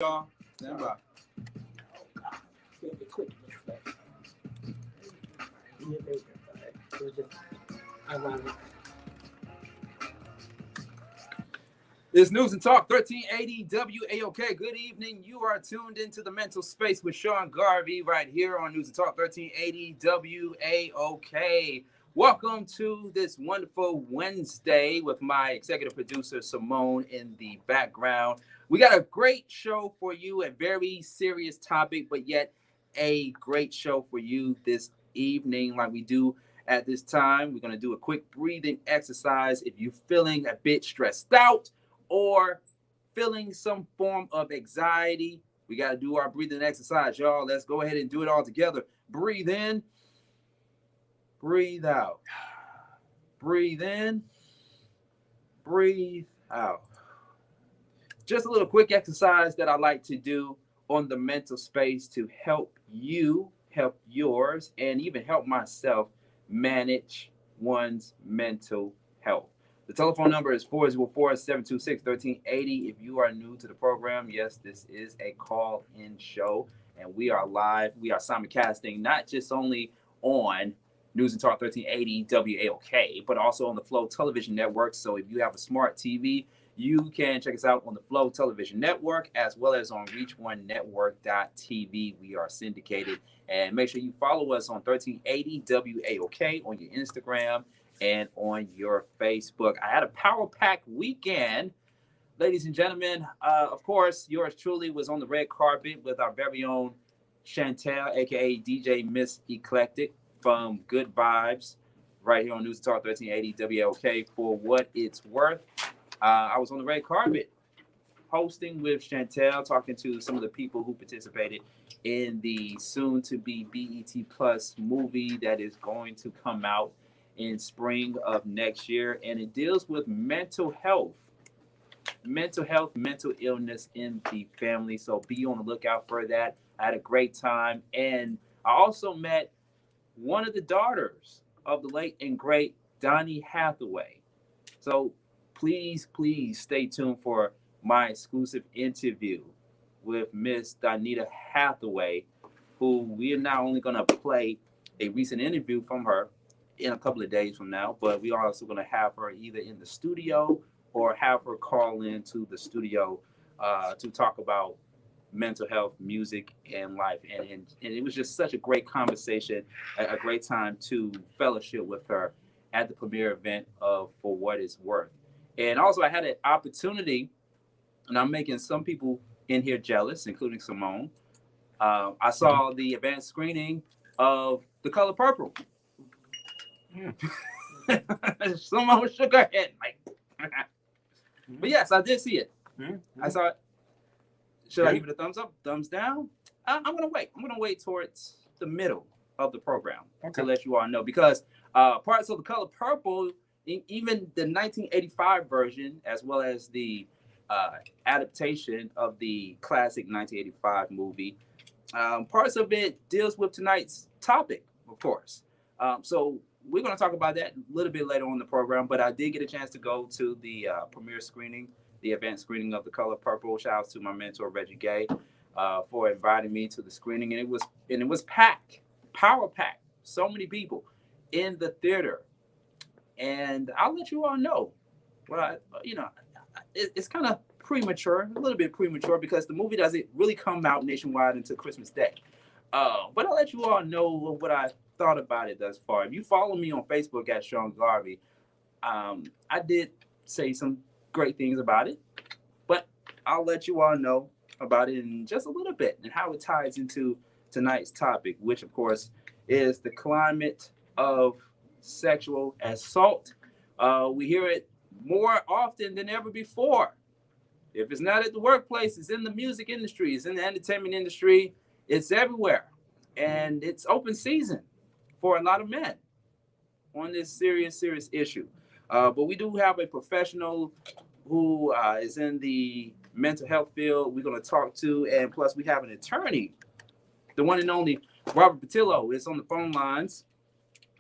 Y'all, stand by. It's News and Talk 1380 WAOK. Good evening. You are tuned into the mental space with Sean Garvey right here on News and Talk 1380 WAOK. Welcome to this wonderful Wednesday with my executive producer Simone in the background. We got a great show for you, a very serious topic, but yet a great show for you this evening like we do at this time. We're going to do a quick breathing exercise. If you're feeling a bit stressed out or feeling some form of anxiety, we got to do our breathing exercise, y'all. Let's go ahead and do it all together. Breathe in, breathe out. Breathe in, breathe out. Just a little quick exercise that I like to do on the mental space to help you, help yours, and even help myself manage one's mental health. The telephone number is 404-726-1380. If you are new to the program, yes, this is a call-in show, and we are live. We are simulcasting not just only on News and Talk 1380 WAOK, but also on the Flow Television Network. So if you have a smart TV, you can check us out on the Flow Television Network as well as on ReachOneNetwork.tv. We are syndicated. And make sure you follow us on 1380 WAOK on your Instagram and on your Facebook. I had a power pack weekend, ladies and gentlemen. Of course, yours truly was on the red carpet with our very own Chantel, aka DJ Miss Eclectic from Good Vibes, right here on News Talk 1380 WAOK. For what it's worth, I was on the red carpet hosting with Chantel, talking to some of the people who participated in the soon-to-be BET Plus movie that is going to come out in spring of next year, and it deals with mental mental illness in the family. So be on the lookout for that. I had a great time, and I also met one of the daughters of the late and great Donnie Hathaway. So please stay tuned for my exclusive interview with Miss Donita Hathaway, who we are not only going to play a recent interview from her in a couple of days from now, but we are also going to have her either in the studio or have her call into the studio to talk about mental health, music, and life. And it was just such a great conversation, a great time to fellowship with her at the premiere event of For What It's Worth. And also I had an opportunity, and I'm making some people in here jealous, including Simone. I saw the advanced screening of The Color Purple. Simone shook her head like, but yes, I did see it. I saw it. Should I give it a thumbs up, thumbs down? I'm gonna wait. I'm gonna wait towards the middle of the program to let you all know, because parts of The Color Purple, even the 1985 version, as well as the adaptation of the classic 1985 movie, parts of it deals with tonight's topic, of course. So we're going to talk about that a little bit later on in the program, but I did get a chance to go to the premiere screening, the event screening of The Color Purple. Shout out to my mentor, Reggie Gay, for inviting me to the screening. And it was packed, power packed, so many people in the theater. And I'll let you all know, well, it's kind of premature, a little bit premature, because the movie doesn't really come out nationwide until Christmas Day. But I'll let you all know what I thought about it thus far. If you follow me on Facebook at Sean Garvey, I did say some great things about it, but I'll let you all know about it in just a little bit and how it ties into tonight's topic, which of course is the climate of sexual assault. We hear it more often than ever before. If it's not at the workplace, it's in the music industry, it's in the entertainment industry, it's everywhere. And it's open season for a lot of men on this serious issue. But we do have a professional who is in the mental health field we're going to talk to, and plus we have an attorney, the one and only Robert Patillo is on the phone lines.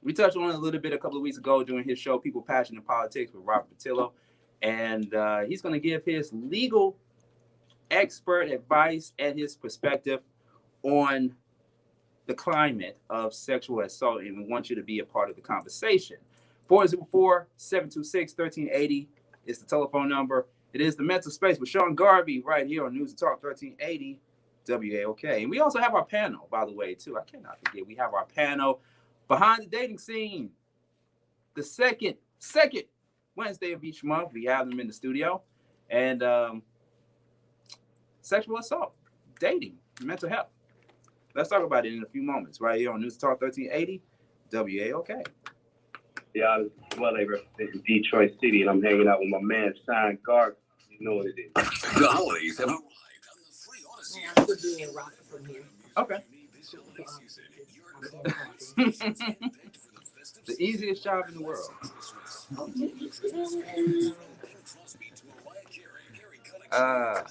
We touched on it a little bit a couple of weeks ago during his show, People, Passion, and Politics with Robert Patillo. And he's going to give his legal expert advice and his perspective on the climate of sexual assault, and we want you to be a part of the conversation. 404-726-1380 is the telephone number. It is the Mental Space with Sean Garvey right here on News and Talk 1380 WAOK. And we also have our panel, by the way, too. I cannot forget. We have our panel behind the dating scene. The second Wednesday of each month, we have them in the studio. And sexual assault, dating, mental health. Let's talk about it in a few moments right here on News and Talk 1380 WAOK. Yeah, I'm representing Detroit City, and I'm hanging out with my man, Sean Garvey. You know what it is. The holidays have arrived on the free Odyssey. We're doing rock from here. Okay. The easiest job in the world. All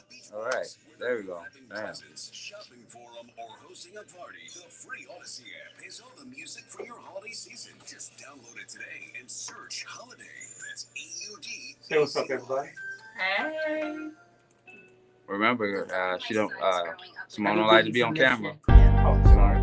right. There we go. Damn. Shopping forum or hosting a party. The free Odyssey app is all the music for your holiday season. Just download it today and search holiday. That's EUD. Hey, what's up, everybody? Hey. Remember, she don't. Simone don't like to be on camera. Oh, sorry.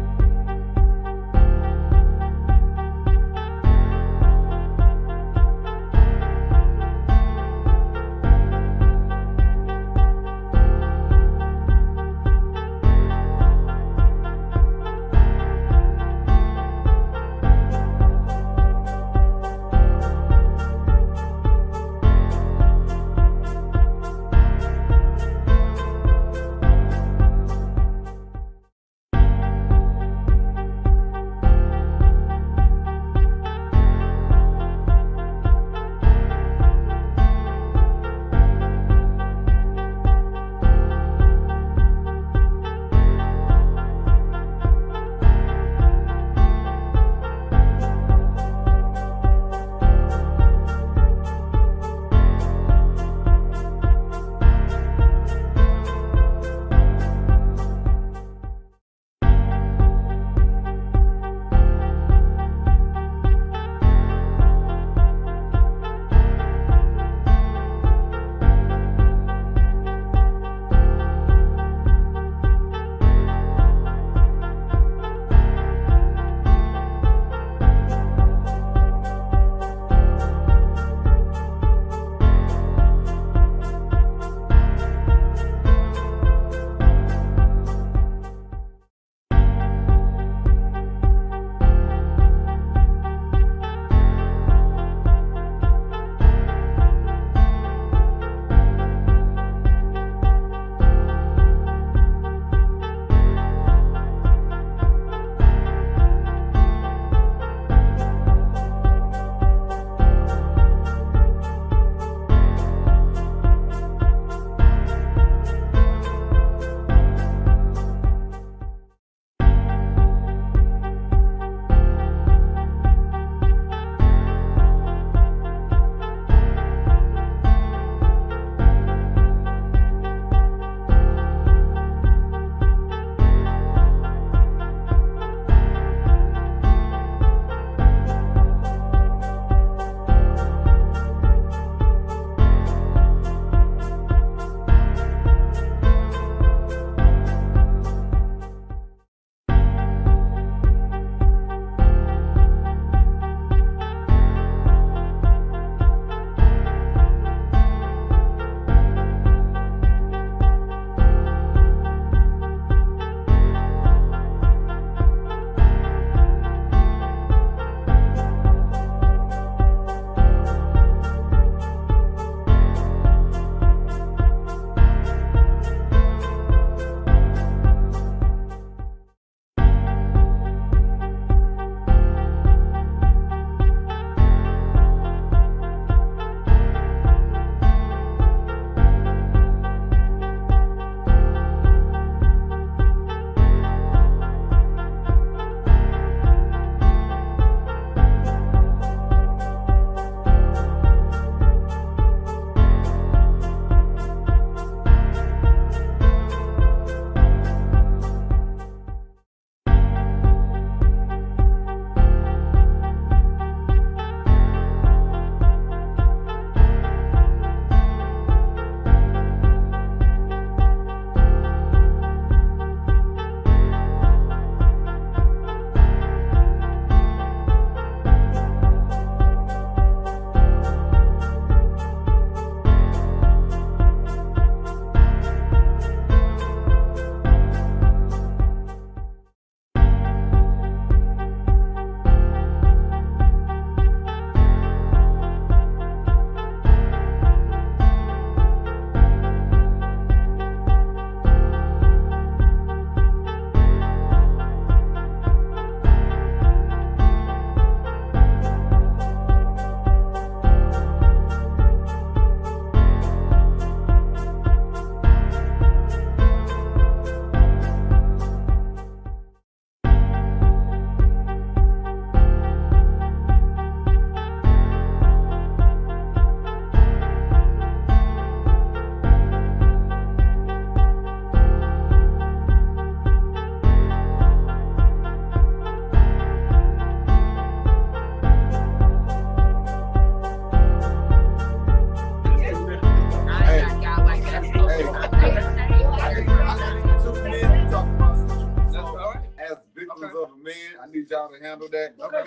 I need y'all to handle that. Okay.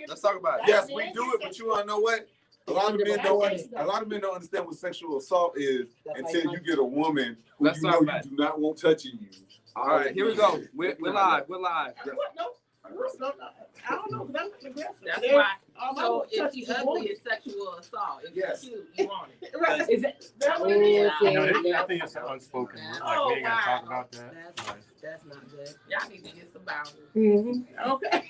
Let's talk about it. Yes, we do it, but you wanna know what? A lot of men don't understand what sexual assault is until you get a woman who Let's you talk know about you do not want touching you. All right, here we go. We're live. We're live. I don't know, because I'm aggressive. That's why. So if she's ugly, it's sexual assault. If she's cute, you want it. Right. Is that what it is? I think it's unspoken. Like, we ain't gotta talk about that. That's not good. Y'all need to get some boundaries. Mm-hmm. Okay.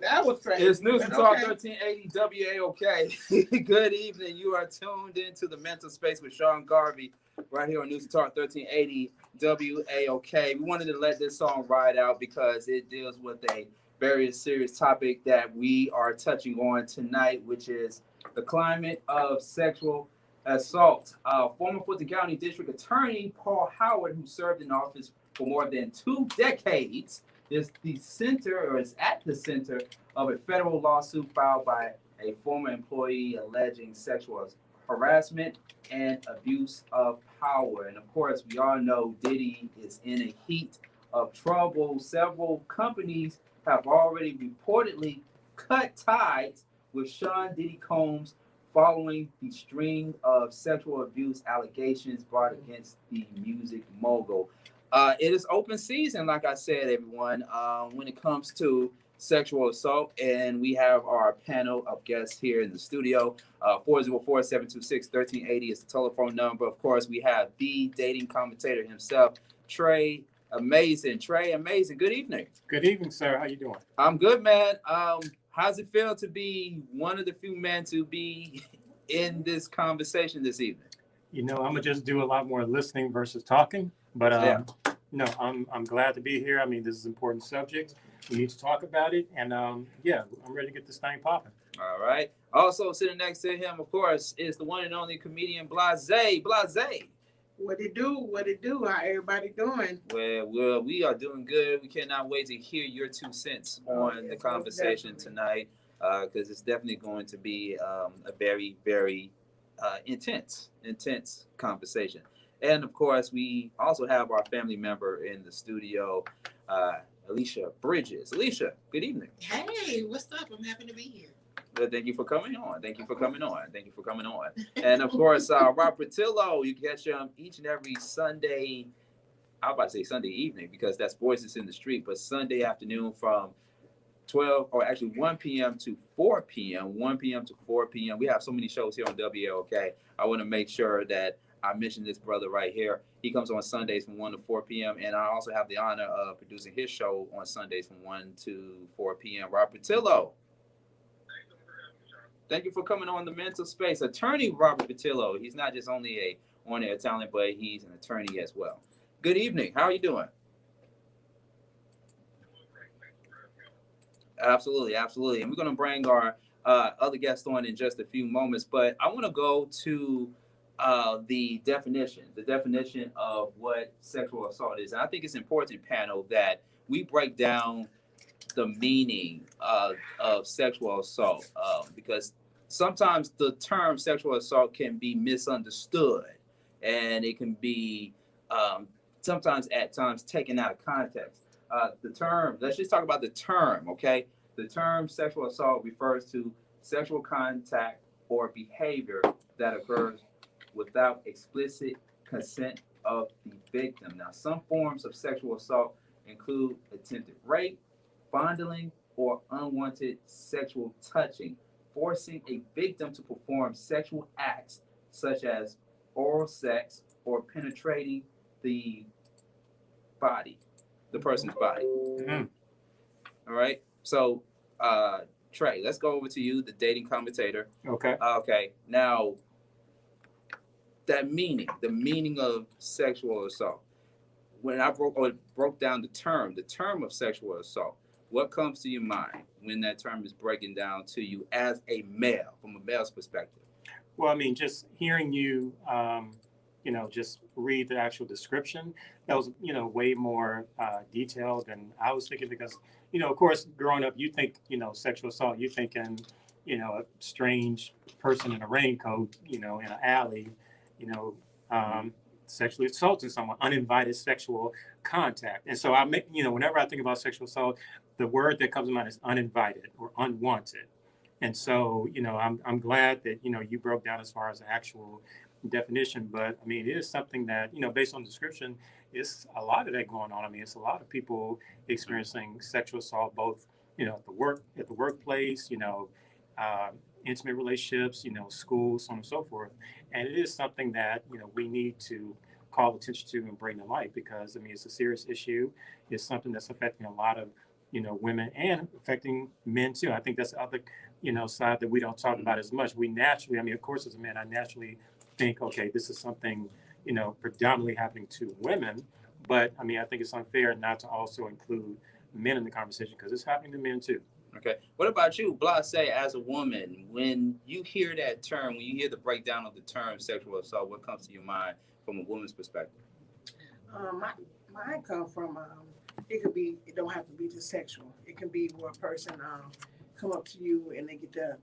That was crazy. It's News and Talk 1380 WAOK. Good evening. You are tuned into the mental space with Sean Garvey right here on News and Talk 1380 WAOK. We wanted to let this song ride out because it deals with a very serious topic that we are touching on tonight, which is the climate of sexual assault. Former Fulton County District Attorney Paul Howard, who served in office for more than 2 decades, is at the center of a federal lawsuit filed by a former employee alleging sexual harassment and abuse of power. And of course, we all know Diddy is in a heat of trouble. Several companies have already reportedly cut ties with Sean Diddy Combs following the string of sexual abuse allegations brought against the music mogul. It is open season, like I said, everyone, when it comes to sexual assault. And we have our panel of guests here in the studio. 404-726-1380 is the telephone number. Of course, we have the dating commentator himself, Trey Amazing. Trey Amazing, good evening. Good evening, sir. How you doing? I'm good, man. How's it feel to be one of the few men to be in this conversation this evening? You know, I'm gonna just do a lot more listening versus talking, but no, I'm glad to be here. I mean, this is an important subject. We need to talk about it, and yeah, I'm ready to get this thing popping. All right. Also sitting next to him, of course, is the one and only comedian Blase. Blase. What it do? What it do? How everybody doing? Well, we are doing good. We cannot wait to hear your 2 cents on the conversation tonight, because it's definitely going to be a very, very intense conversation. And of course, we also have our family member in the studio, Alicia Bridges. Alicia, good evening. Hey, what's up? I'm happy to be here. Thank you for coming on. And of course, Robert Tillo, you catch him each and every Sunday. I was about to say Sunday evening because that's Voices in the Street, but Sunday afternoon from 1 p.m. to 4 p.m. 1 p.m. to 4 p.m. We have so many shows here on WAOK. I want to make sure that I mention this brother right here. He comes on Sundays from 1 to 4 p.m. And I also have the honor of producing his show on Sundays from 1 to 4 p.m. Robert Tillo. Thank you for coming on the mental space. Attorney Robert Patillo. He's not just only a on-air talent, but he's an attorney as well. Good evening. How are you doing? Absolutely. And we're going to bring our other guests on in just a few moments. But I want to go to the definition of what sexual assault is. And I think it's important, panel, that we break down the meaning of sexual assault, because sometimes the term sexual assault can be misunderstood, and it can be sometimes at times taken out of context. The term, let's just talk about the term, okay? The term sexual assault refers to sexual contact or behavior that occurs without explicit consent of the victim. Now, some forms of sexual assault include attempted rape, fondling, or unwanted sexual touching, forcing a victim to perform sexual acts such as oral sex or penetrating the person's body. Mm-hmm. All right. So, Trey, let's go over to you, the dating commentator. Okay. Okay. Now, the meaning of sexual assault. When I broke down the term of sexual assault, what comes to your mind when that term is breaking down to you as a male, from a male's perspective? Well, I mean, just hearing you, just read the actual description, that was, way more detailed than I was thinking, because, of course, growing up, you think, sexual assault, you're thinking, a strange person in a raincoat, in an alley, sexually assaulting someone, uninvited sexual contact. And so I make, whenever I think about sexual assault, the word that comes to mind is uninvited or unwanted. And so, I'm glad that, you broke down as far as the actual definition, but I mean, it is something that, based on the description, it's a lot of that going on. I mean, it's a lot of people experiencing sexual assault, both, at the workplace, intimate relationships, schools, so on and so forth. And it is something that, we need to call attention to and bring to light, because I mean, it's a serious issue. It's something that's affecting a lot of, women and affecting men too. I think that's the other, side that we don't talk about as much. We naturally, I mean, of course, as a man, I naturally think, okay, this is something, predominantly happening to women. But I mean, I think it's unfair not to also include men in the conversation, because it's happening to men too. Okay. What about you, Blase, as a woman? When you hear that term, when you hear the breakdown of the term sexual assault, what comes to your mind from a woman's perspective? Mine come from it don't have to be just sexual. It can be where a person come up to you and they get to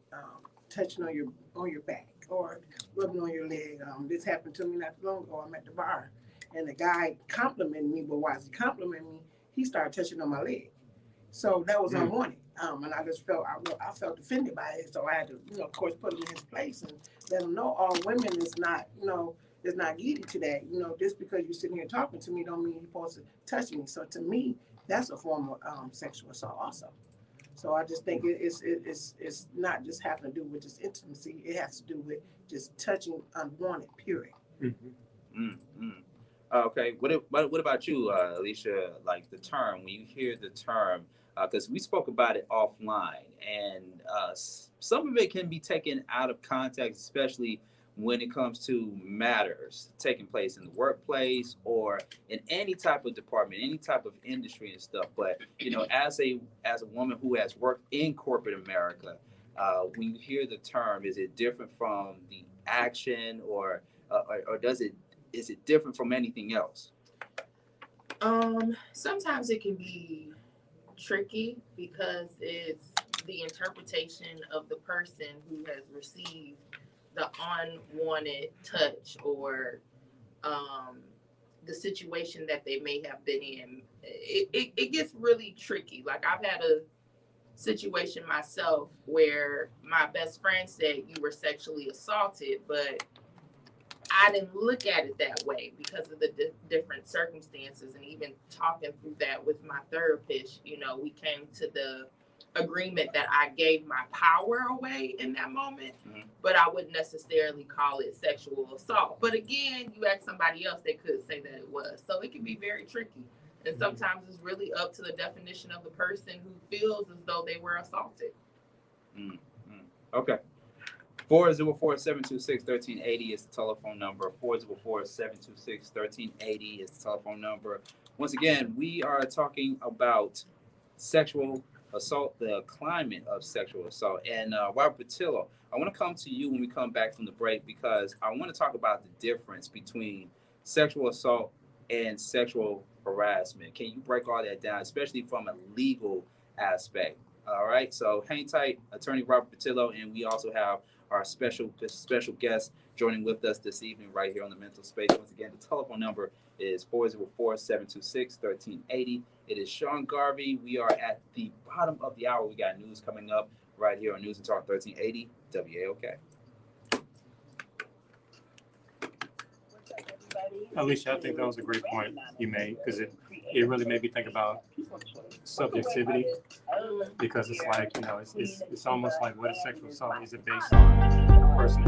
touching on your back or rubbing on your leg. This happened to me not too long ago. I'm at the bar and the guy complimented me, but while he complimented me, he started touching on my leg. So that was unwanted. And I just felt I felt offended by it. So I had to, of course, put him in his place and let him know all women is not, is not giddy to that. Just because you're sitting here talking to me don't mean you're supposed to touch me. So to me, that's a form of sexual assault also. So I just think it's not just having to do with just intimacy. It has to do with just touching unwanted, period. Mm-hmm. Mm-hmm. Okay. What about you, Alicia? Like the term, when you hear the term, because we spoke about it offline, and some of it can be taken out of context, especially when it comes to matters taking place in the workplace or in any type of department, any type of industry and stuff. But as a woman who has worked in corporate America, when you hear the term, is it different from the action, or is it different from anything else? Sometimes it can be tricky because it's the interpretation of the person who has received the unwanted touch or the situation that they may have been in. It gets really tricky. Like I've had a situation myself where my best friend said you were sexually assaulted, but I didn't look at it that way because of the different circumstances. And even talking through that with my therapist, we came to the agreement that I gave my power away in that moment, but I wouldn't necessarily call it sexual assault. But again, you ask somebody else, they could say that it was. So it can be very tricky. And sometimes it's really up to the definition of the person who feels as though they were assaulted. Okay. 404-726-1380 is the telephone number. 404-726-1380 is the telephone number. Once again, we are talking about sexual assault, the climate of sexual assault. And Robert Patillo, I want to come to you when we come back from the break, because I want to talk about the difference between sexual assault and sexual harassment. Can you break all that down, especially from a legal aspect? All right, so hang tight, Attorney Robert Patillo, and we also have our special guest joining with us this evening right here on the Mental Space. Once again, the telephone number is 404-726-1380. It is Sean Garvey. We are at the bottom of the hour. We got news coming up right here on News and Talk 1380 WAOK. Alicia, I think that was a great point you made, because it really made me think about subjectivity, because it's like, it's almost like, what is sexual assault? Is it based on a person?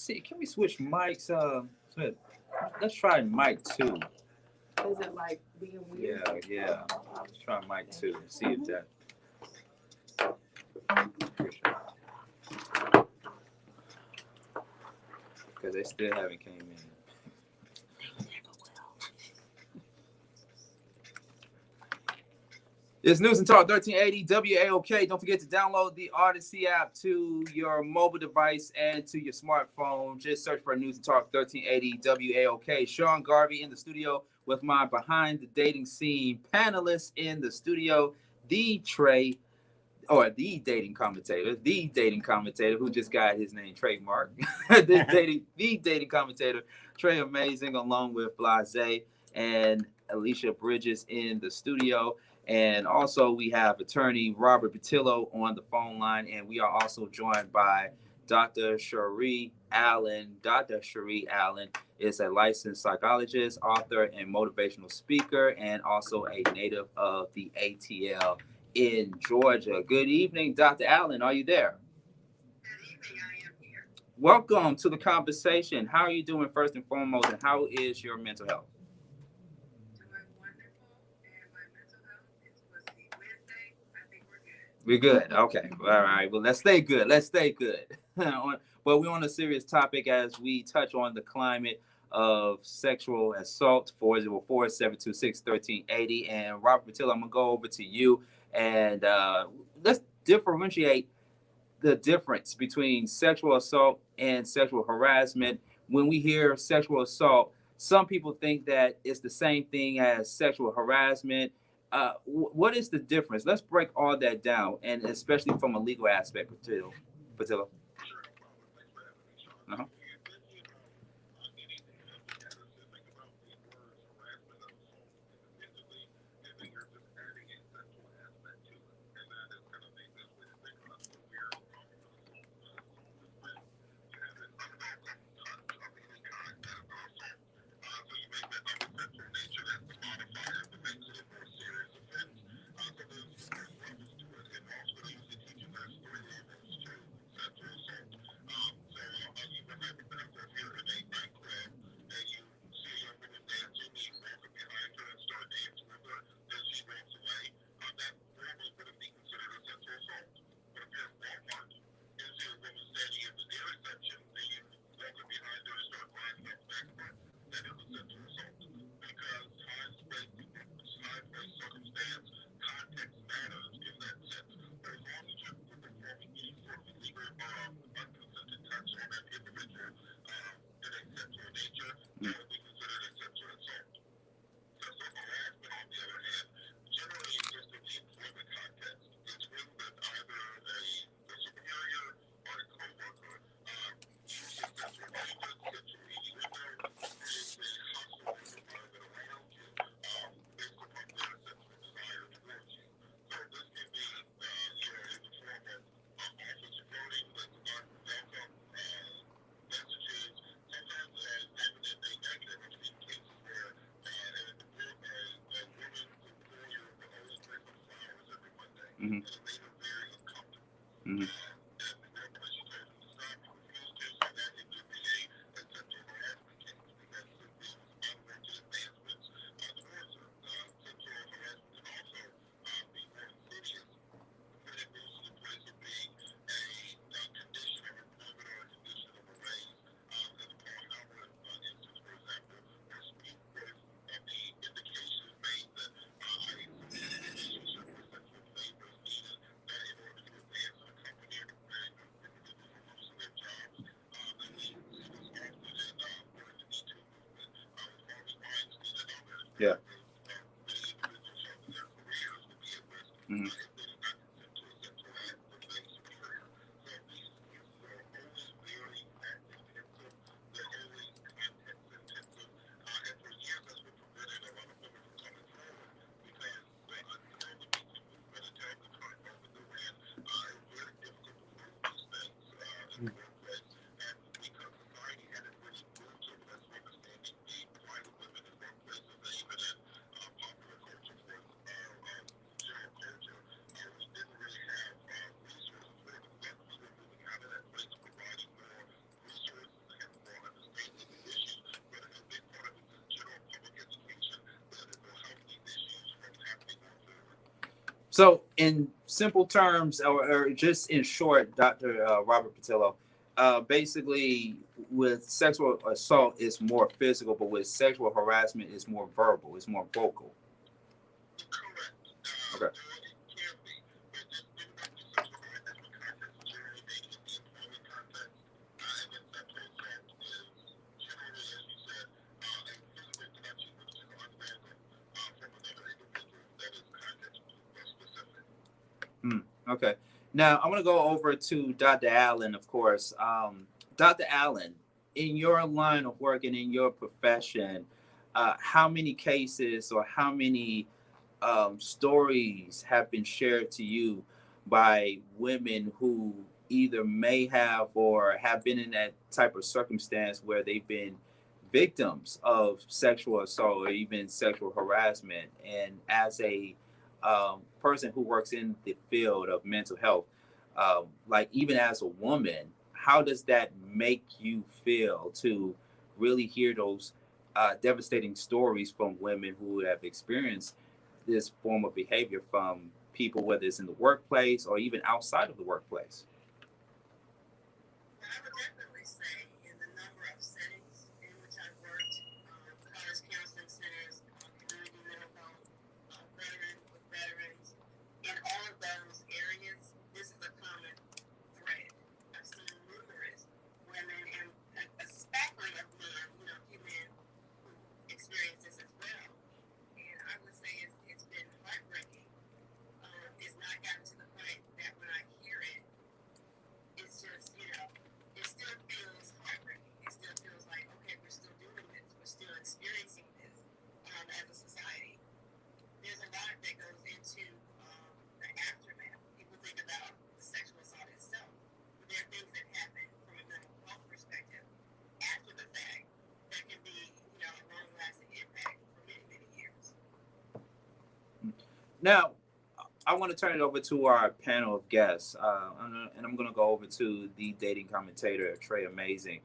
see, can we switch mics? Let's try mic 2. Is it like being weird? Yeah. Let's try mic 2 and see if that. Because they still haven't came in. It's News and Talk 1380 WAOK. Don't forget to download the Odyssey app to your mobile device and to your smartphone. Just search for News and Talk 1380 WAOK. Sean Garvey in the studio with my behind the dating scene panelists in the studio. The dating commentator who just got his name trademarked. the dating commentator, Trey Amazing, along with Blase and Alicia Bridges in the studio. And also we have attorney Robert Patillo on the phone line. And we are also joined by Dr. Cherie Allen. Dr. Cherie Allen is a licensed psychologist, author, and motivational speaker, and also a native of the ATL in Georgia. Good evening, Dr. Allen. Are you there? Good evening. I am here. Welcome to the conversation. How are you doing first and foremost, and how is your mental health? Doing wonderful, and my mental health is supposed to be Wednesday. I think we're good. We're good. Okay. All right. Well, let's stay good. But we're on a serious topic as we touch on the climate of sexual assault. 404-726-1380. And Robert Patillo, I'm going to go over to you. And let's differentiate the difference between sexual assault and sexual harassment. When we hear sexual assault, some people think that it's the same thing as sexual harassment. What is the difference? Let's break all that down, and especially from a legal aspect, Patillo. Uh-huh. Mm-hmm. Mm-hmm. Yeah. Mm-hmm. So, in simple terms, or just in short, Dr. Robert Patillo, basically, with sexual assault, it's more physical, but with sexual harassment, it's more verbal, it's more vocal. Okay. Okay. Now I'm going to go over to Dr. Allen, of course. Dr. Allen, in your line of work and in your profession, how many cases or how many stories have been shared to you by women who either may have or have been in that type of circumstance where they've been victims of sexual assault or even sexual harassment? And as a person who works in the field of mental health, like even as a woman, how does that make you feel to really hear those devastating stories from women who have experienced this form of behavior from people, whether it's in the workplace or even outside of the workplace? I would definitely say in the number of settings in which I've worked, college counseling centers, community mental health, veterans, in all of those areas, this is a common thread. I've seen numerous women, and especially of men, few men who experience this as well. And I would say it's been heartbreaking. It's not gotten to the point that when I hear it, it's just, it still feels heartbreaking. It still feels like, okay, we're still doing this. We're still experiencing this as a society. There's a lot that goes into the aftermath. People think about the sexual assault itself, but there are things that happen from a mental health perspective after the fact that can be, a long-lasting impact for many, many years. Now, I want to turn it over to our panel of guests, and I'm going to go over to the dating commentator, Trey Amazing,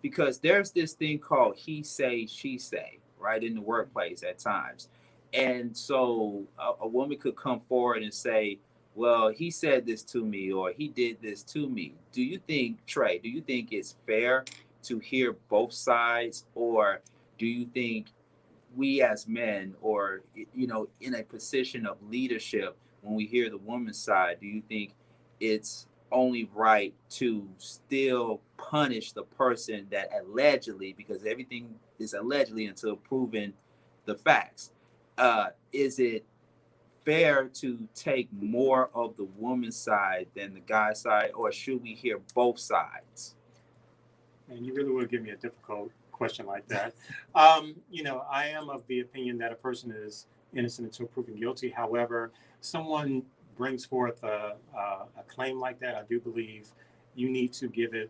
because there's this thing called he say, she say, right, in the workplace at times. And so a woman could come forward and say, well, he said this to me or he did this to me. Do you think, Trey, it's fair to hear both sides, or do you think we as men, or in a position of leadership, when we hear the woman's side, do you think it's only right to still punish the person that allegedly, because everything is allegedly until proven the facts, is it fair to take more of the woman's side than the guy's side, or should we hear both sides? And you really would give me a difficult question like that. I am of the opinion that a person is innocent until proven guilty. However, someone brings forth a claim like that, I do believe you need to give it,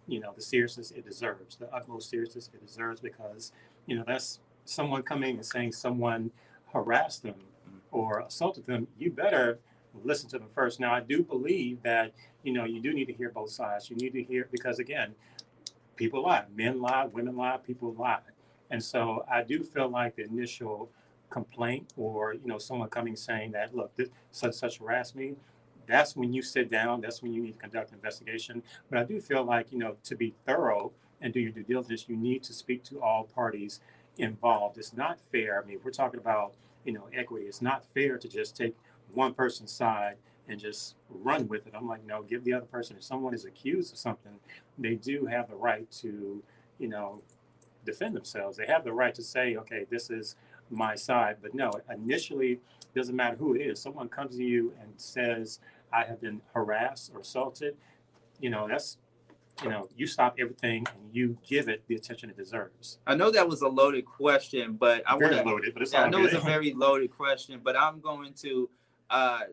the seriousness it deserves, the utmost seriousness it deserves, because, that's someone coming and saying someone harassed them or assaulted them. You better listen to them first. Now, I do believe that, you do need to hear both sides. You need to hear, because again, people lie, men lie, women lie, people lie. And so I do feel like the initial complaint or, someone coming saying that, look, this such harassed me, that's when you sit down, that's when you need to conduct an investigation. But I do feel like, to be thorough and do your due diligence, you need to speak to all parties involved. It's not fair. I mean, we're talking about, equity. It's not fair to just take one person's side and just run with it. I'm like, no, give the other person. If someone is accused of something, they do have the right to, defend themselves. They have the right to say, okay, this is my side. But no, initially, it doesn't matter who it is. Someone comes to you and says, I have been harassed or assaulted. That's, you stop everything and you give it the attention it deserves. I know that was a loaded question, but I want to loaded, but it's I all know good. it's a very loaded question, but I'm going to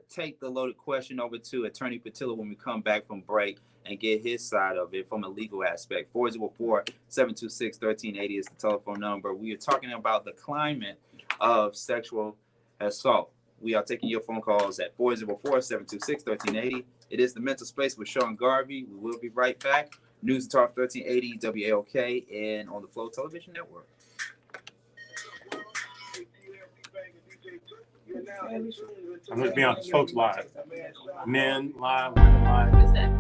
take the loaded question over to Attorney Patillo when we come back from break and get his side of it from a legal aspect. 404-726-1380 is the telephone number. We are talking about the climate of sexual assault. We are taking your phone calls at 404-726-1380. It is the Mental Space with Sean Garvey. We will be right back. News and Talk 1380 WAOK and on the Flow Television Network. You're now I'm just being honest, folks lie. Men lie, women lie. What's that?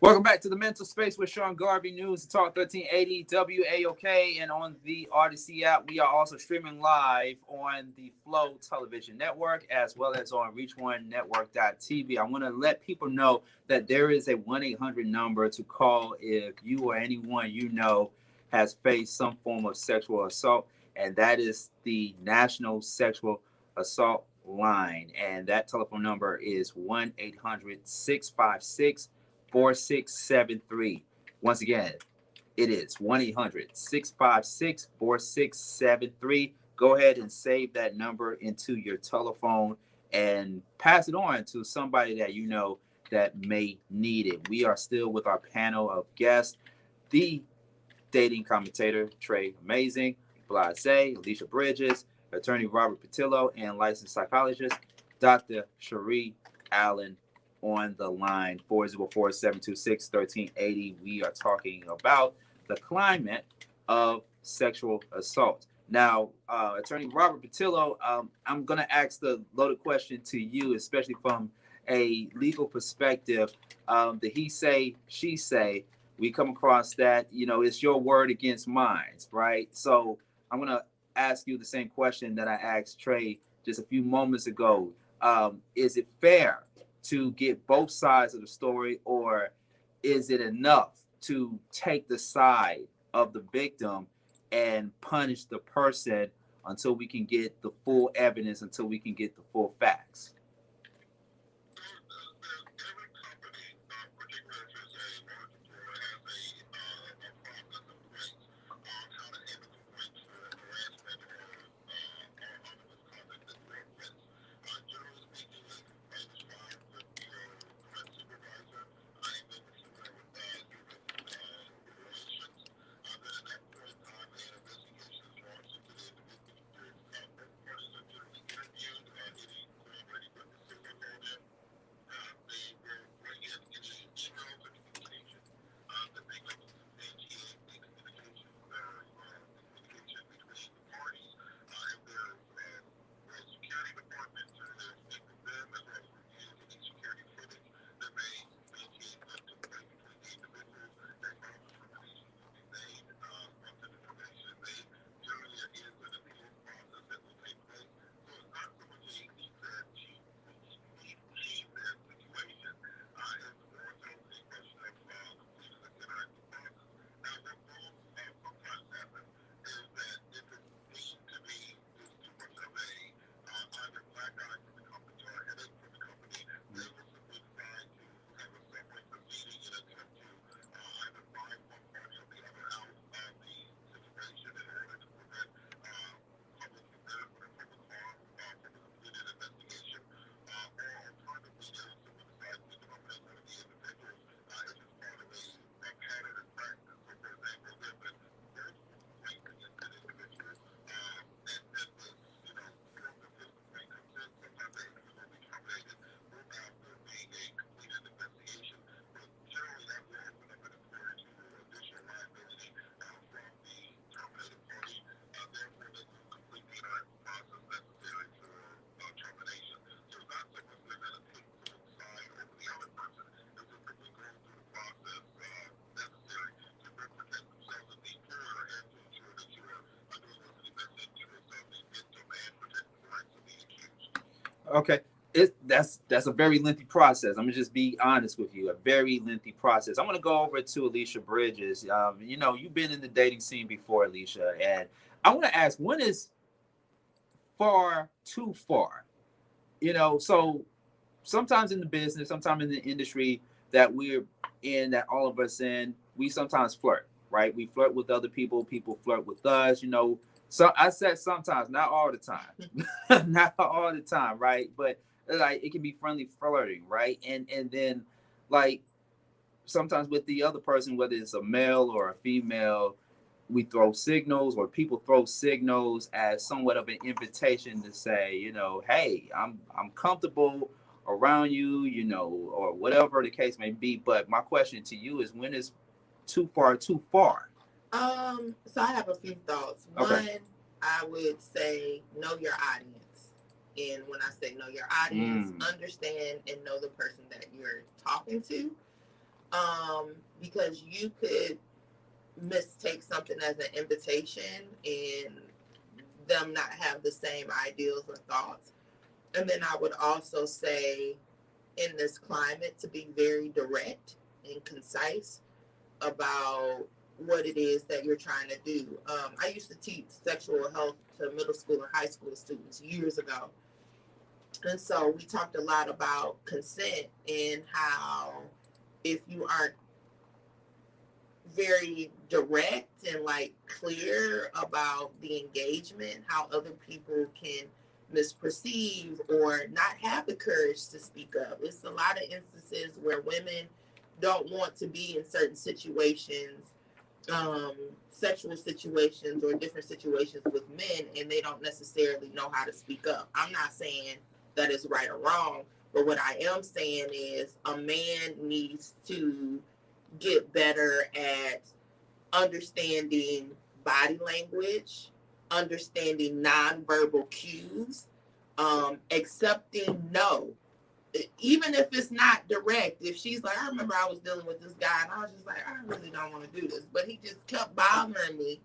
Welcome back to the Mental Space with Sean Garvey, News Talk 1380 WAOK, and on the Odyssey app. We are also streaming live on the Flow Television Network as well as on ReachOneNetwork.tv. I want to let people know that there is a 1-800 number to call if you or anyone you know has faced some form of sexual assault, and that is the National Sexual Assault line. And that telephone number is 1-800-656-4673. Once again, it is 1-800-656-4673. Go ahead and save that number into your telephone and pass it on to somebody that you know that may need it. We are still with our panel of guests, the dating commentator Trey Amazing, Blase, Alicia Bridges, attorney Robert Patillo, and licensed psychologist Dr. Cherie Allen on the line. 404-726-1380. We are talking about the climate of sexual assault. Now, attorney Robert Patillo, I'm going to ask the loaded question to you, especially from a legal perspective. The he say, she say, we come across that, it's your word against mine, right? So I'm going to ask you the same question that I asked Trey just a few moments ago. Is it fair to get both sides of the story, or is it enough to take the side of the victim and punish the person until we can get the full evidence, until we can get the full facts? Okay. That's a very lengthy process. I'm gonna just be honest with you, a very lengthy process. I'm gonna go over to Alicia Bridges. You've been in the dating scene before, Alicia, and I want to ask, when is far too far? So sometimes in the business, sometimes in the industry that we're in, that all of us in, we sometimes flirt, right? We flirt with other people. People flirt with us. So I said sometimes, not all the time, not all the time, right? But like it can be friendly flirting, right? And then like sometimes with the other person, whether it's a male or a female, we throw signals, or people throw signals as somewhat of an invitation to say, hey, I'm comfortable around you, or whatever the case may be. But my question to you is, when is too far too far? So I have a few thoughts. Okay. One, I would say know your audience. And when I say know your audience, understand and know the person that you're talking to. Because you could mistake something as an invitation and them not have the same ideals or thoughts. And then I would also say, in this climate, to be very direct and concise about what it is that you're trying to do. I used to teach sexual health to middle school and high school students years ago. And so we talked a lot about consent and how if you aren't very direct and like clear about the engagement, how other people can misperceive or not have the courage to speak up. It's a lot of instances where women don't want to be in certain situations, sexual situations or different situations with men, and they don't necessarily know how to speak up. I'm not saying that it's right or wrong, but what I am saying is a man needs to get better at understanding body language, understanding nonverbal cues, accepting no. Even if it's not direct, if she's like, I remember I was dealing with this guy and I was just like, I really don't want to do this, but he just kept bothering me.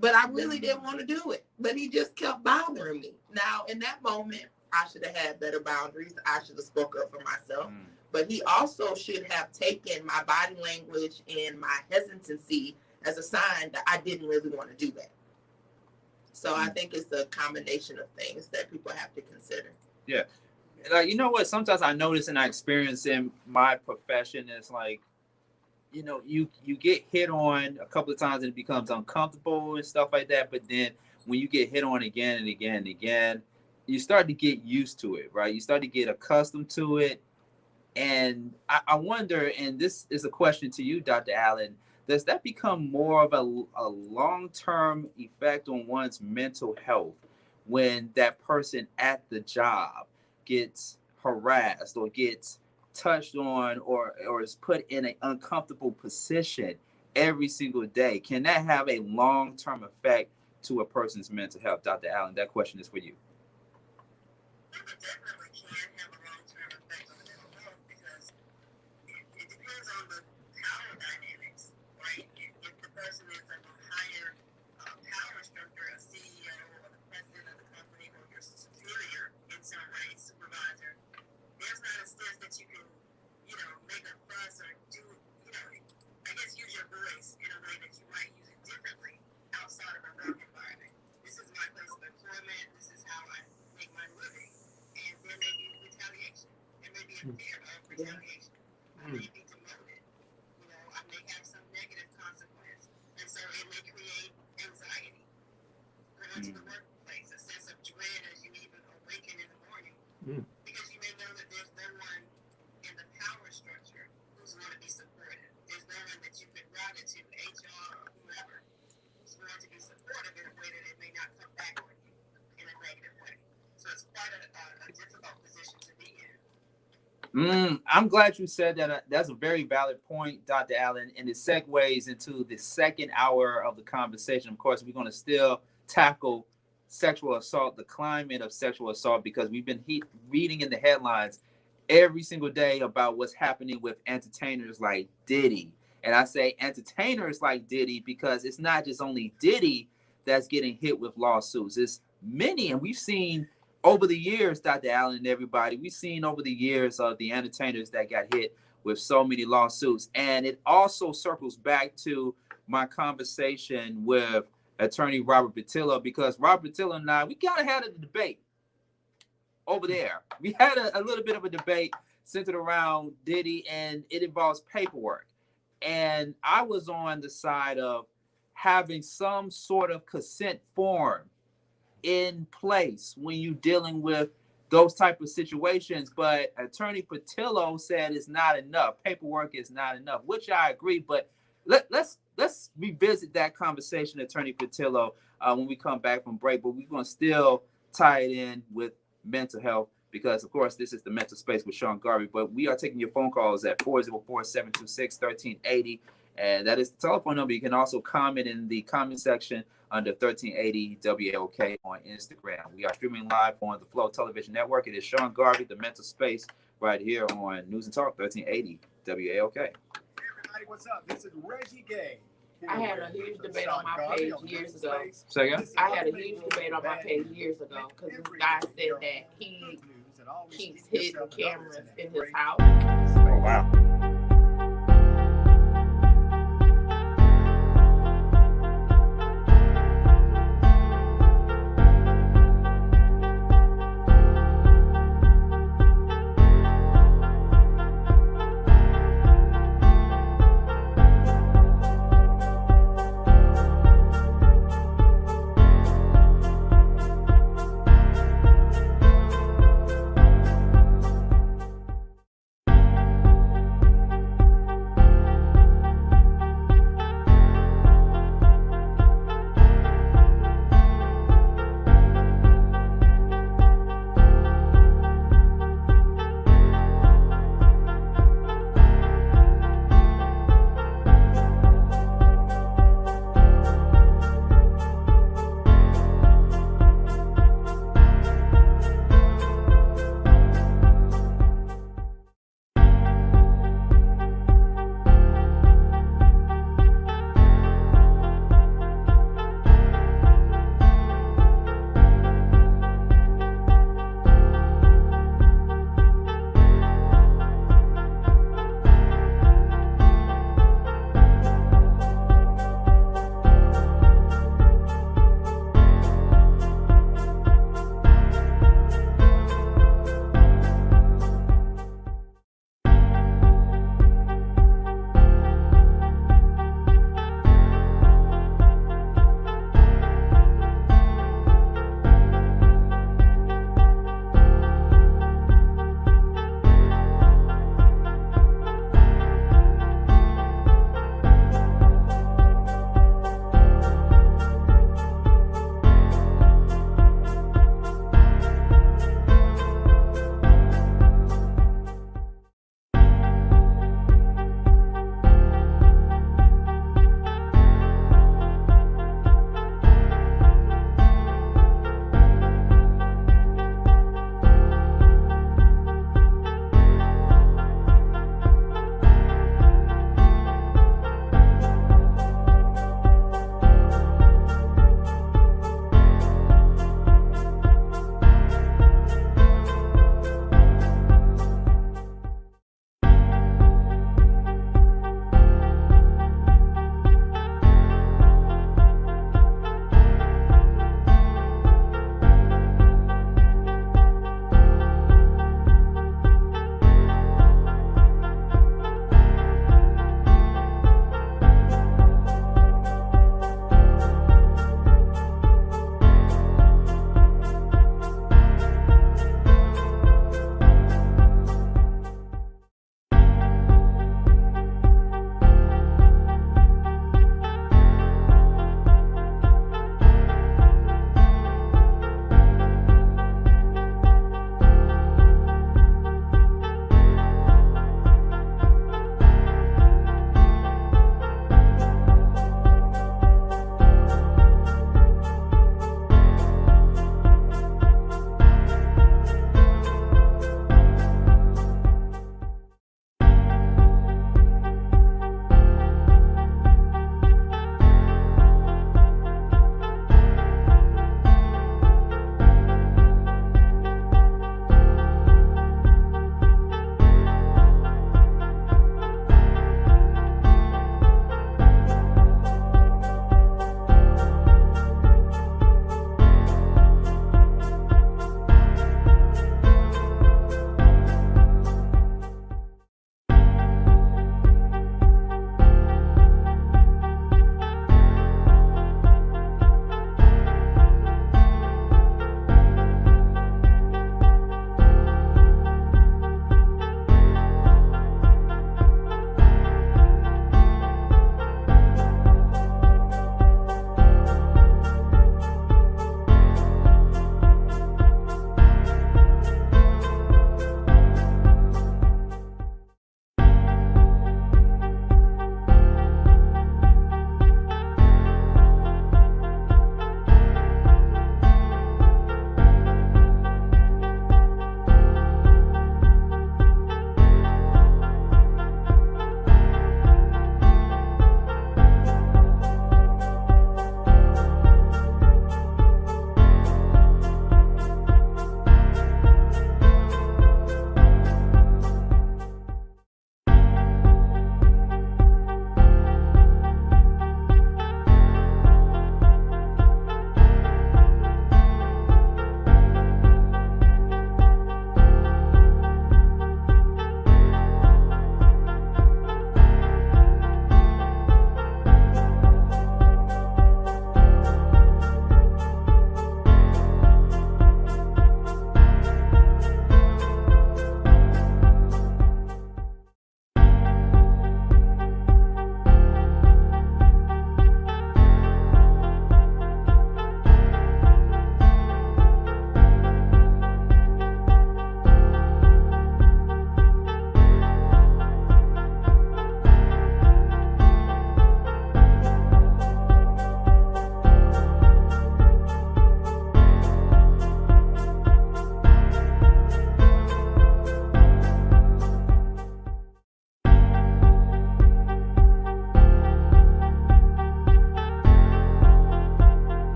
But I really didn't want to do it, but he just kept bothering me. Now, in that moment, I should have had better boundaries. I should have spoke up for myself. But he also should have taken my body language and my hesitancy as a sign that I didn't really want to do that. So I think it's a combination of things that people have to consider. Yeah. Like, you know what? Sometimes I notice and I experience in my profession is like, you know, you get hit on a couple of times and it becomes uncomfortable and stuff like that. But then when you get hit on again and again and again, you start to get used to it, right? You start to get accustomed to it. And I wonder, and this is a question to you, Dr. Allen, does that become more of a long-term effect on one's mental health when that person at the job gets harassed or gets touched on or is put in an uncomfortable position every single day? Can that have a long-term effect to a person's mental health? Dr. Allen, that question is for you. It definitely can have a long-term effect on mental health because it depends on the power dynamics, right? If the person is of a higher power structure, a CEO or the president of the company or your superior in some way, supervisor, there's not a sense that you can, you know, make a fuss or do, you know, I guess use your voice in a way that you might use it differently outside of a work environment. This is my place of employment. This is how I make my living. And there may be retaliation. There may be a fear of retaliation. I may be demoted. You know, I may have some negative consequence. And so it may create anxiety. Going to the workplace, a sense of dread as you even awaken in the morning. Because you may know that there's no one in the power structure who's going to be supportive. There's no one that you can route it to, HR or whoever, who's going to be supportive in a way that it may not come back on you in a negative way. So it's quite a difficult position to be in. I'm glad you said that. That's a very valid point, Dr. Allen, and it segues into the second hour of the conversation. Of course, we're going to still tackle sexual assault, the climate of sexual assault, because we've been reading in the headlines every single day about what's happening with entertainers like Diddy. And I say entertainers like Diddy because it's not just only Diddy that's getting hit with lawsuits. It's many, and we've seen over the years, Dr. Allen and everybody, we've seen over the years of the entertainers that got hit with so many lawsuits. And it also circles back to my conversation with attorney Robert Patillo, because Robert Patillo and I, we kind of had a debate over there. We had a little bit of a debate centered around Diddy, and it involves paperwork. And I was on the side of having some sort of consent form in place when you're dealing with those type of situations. But attorney Patillo said it's not enough. Paperwork is not enough, which I agree. But let's revisit that conversation, attorney Patillo, when we come back from break. But we're going to still tie it in with mental health, because of course this is the mental space with Sean Garvey. But we are taking your phone calls at 404-726-1380, and that is the telephone number. You can also comment in the comment section under 1380 WAOK on Instagram. We are streaming live on the Flow Television Network. It is Sean Garvey, the mental space, right here on News and Talk 1380 WAOK. Hey everybody, what's up? This is Reggie Gay. I had a huge debate on my page years ago. Say again? I had a huge debate on my page years ago because this guy said that he keeps hidden cameras in his house. Oh, wow.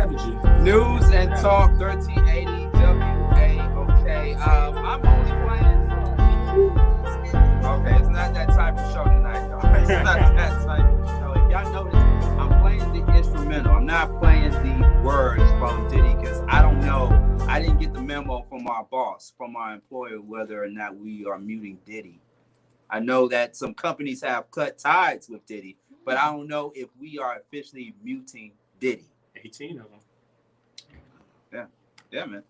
News and Talk 1380 WAOK. I'm only playing. Okay, it's not that type of show tonight, y'all. It's not that type of show. If y'all notice, I'm playing the instrumental. I'm not playing the words from Diddy because I don't know. I didn't get the memo from our boss, from our employer, whether or not we are muting Diddy. I know that some companies have cut ties with Diddy, but I don't know if we are officially muting Diddy. 18 of them. Yeah, man.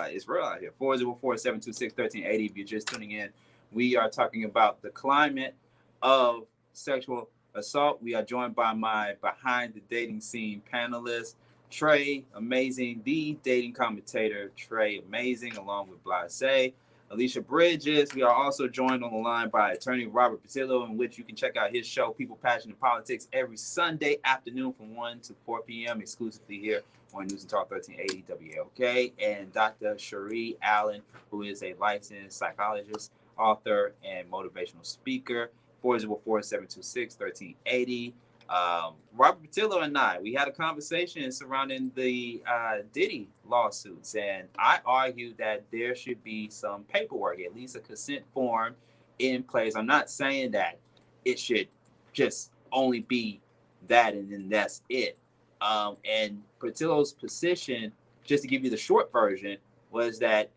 It's real out here. 404-726-1380. If you're just tuning in, we are talking about the climate of sexual assault. We are joined by my behind the dating scene panelist, Trey Amazing, the dating commentator, Trey Amazing, along with Blase, Alicia Bridges. We are also joined on the line by attorney Robert Patillo, in which you can check out his show, People, Passion, and Politics, every Sunday afternoon from 1 to 4 p.m. exclusively here on News and Talk 1380 WAOK, and Dr. Cherie Allen, who is a licensed psychologist, author, and motivational speaker. 404-726-1380. Robert Patillo and I, we had a conversation surrounding the Diddy lawsuits, and I argued that there should be some paperwork, at least a consent form in place. I'm not saying that it should just only be that and then that's it. And Patillo's position, just to give you the short version, was that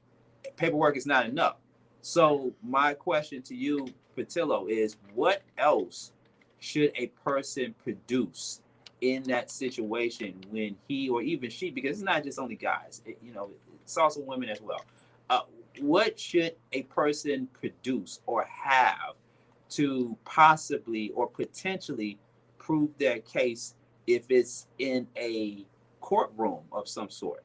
paperwork is not enough. So my question to you, Patillo, is what else should a person produce in that situation when he or even she, because it's not just only guys, it's also women as well. What should a person produce or have to possibly or potentially prove their case if it's in a courtroom of some sort?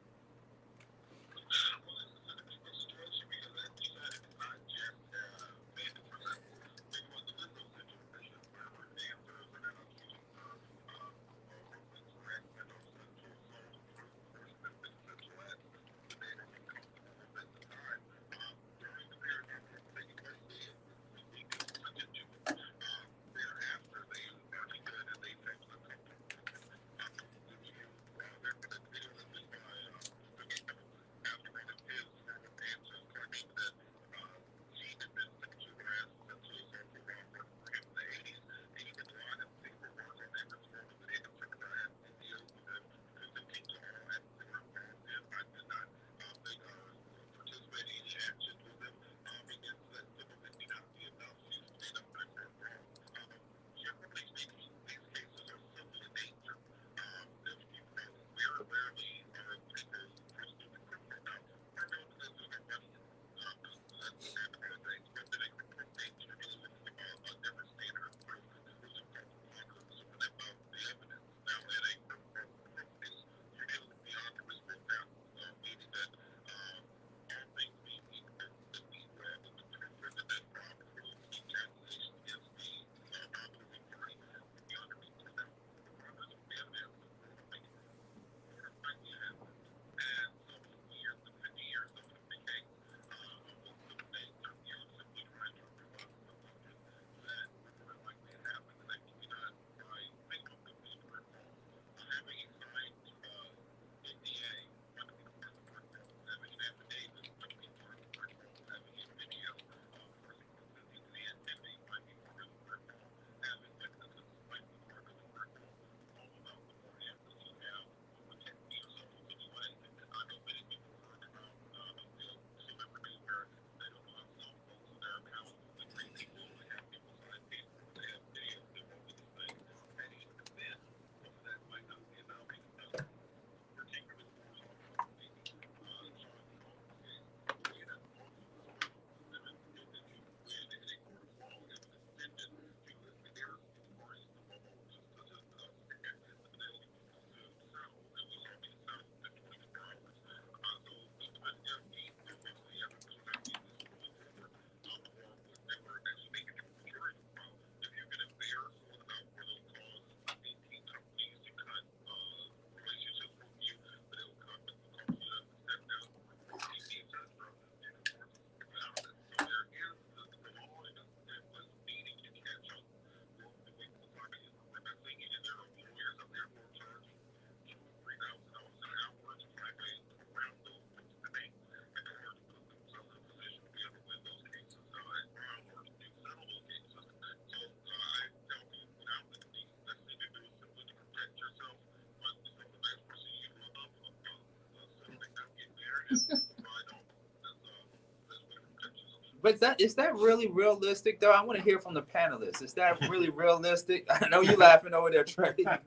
But is that really realistic, though? I want to hear from the panelists. Is that really realistic? I know you're laughing over there, Trey. I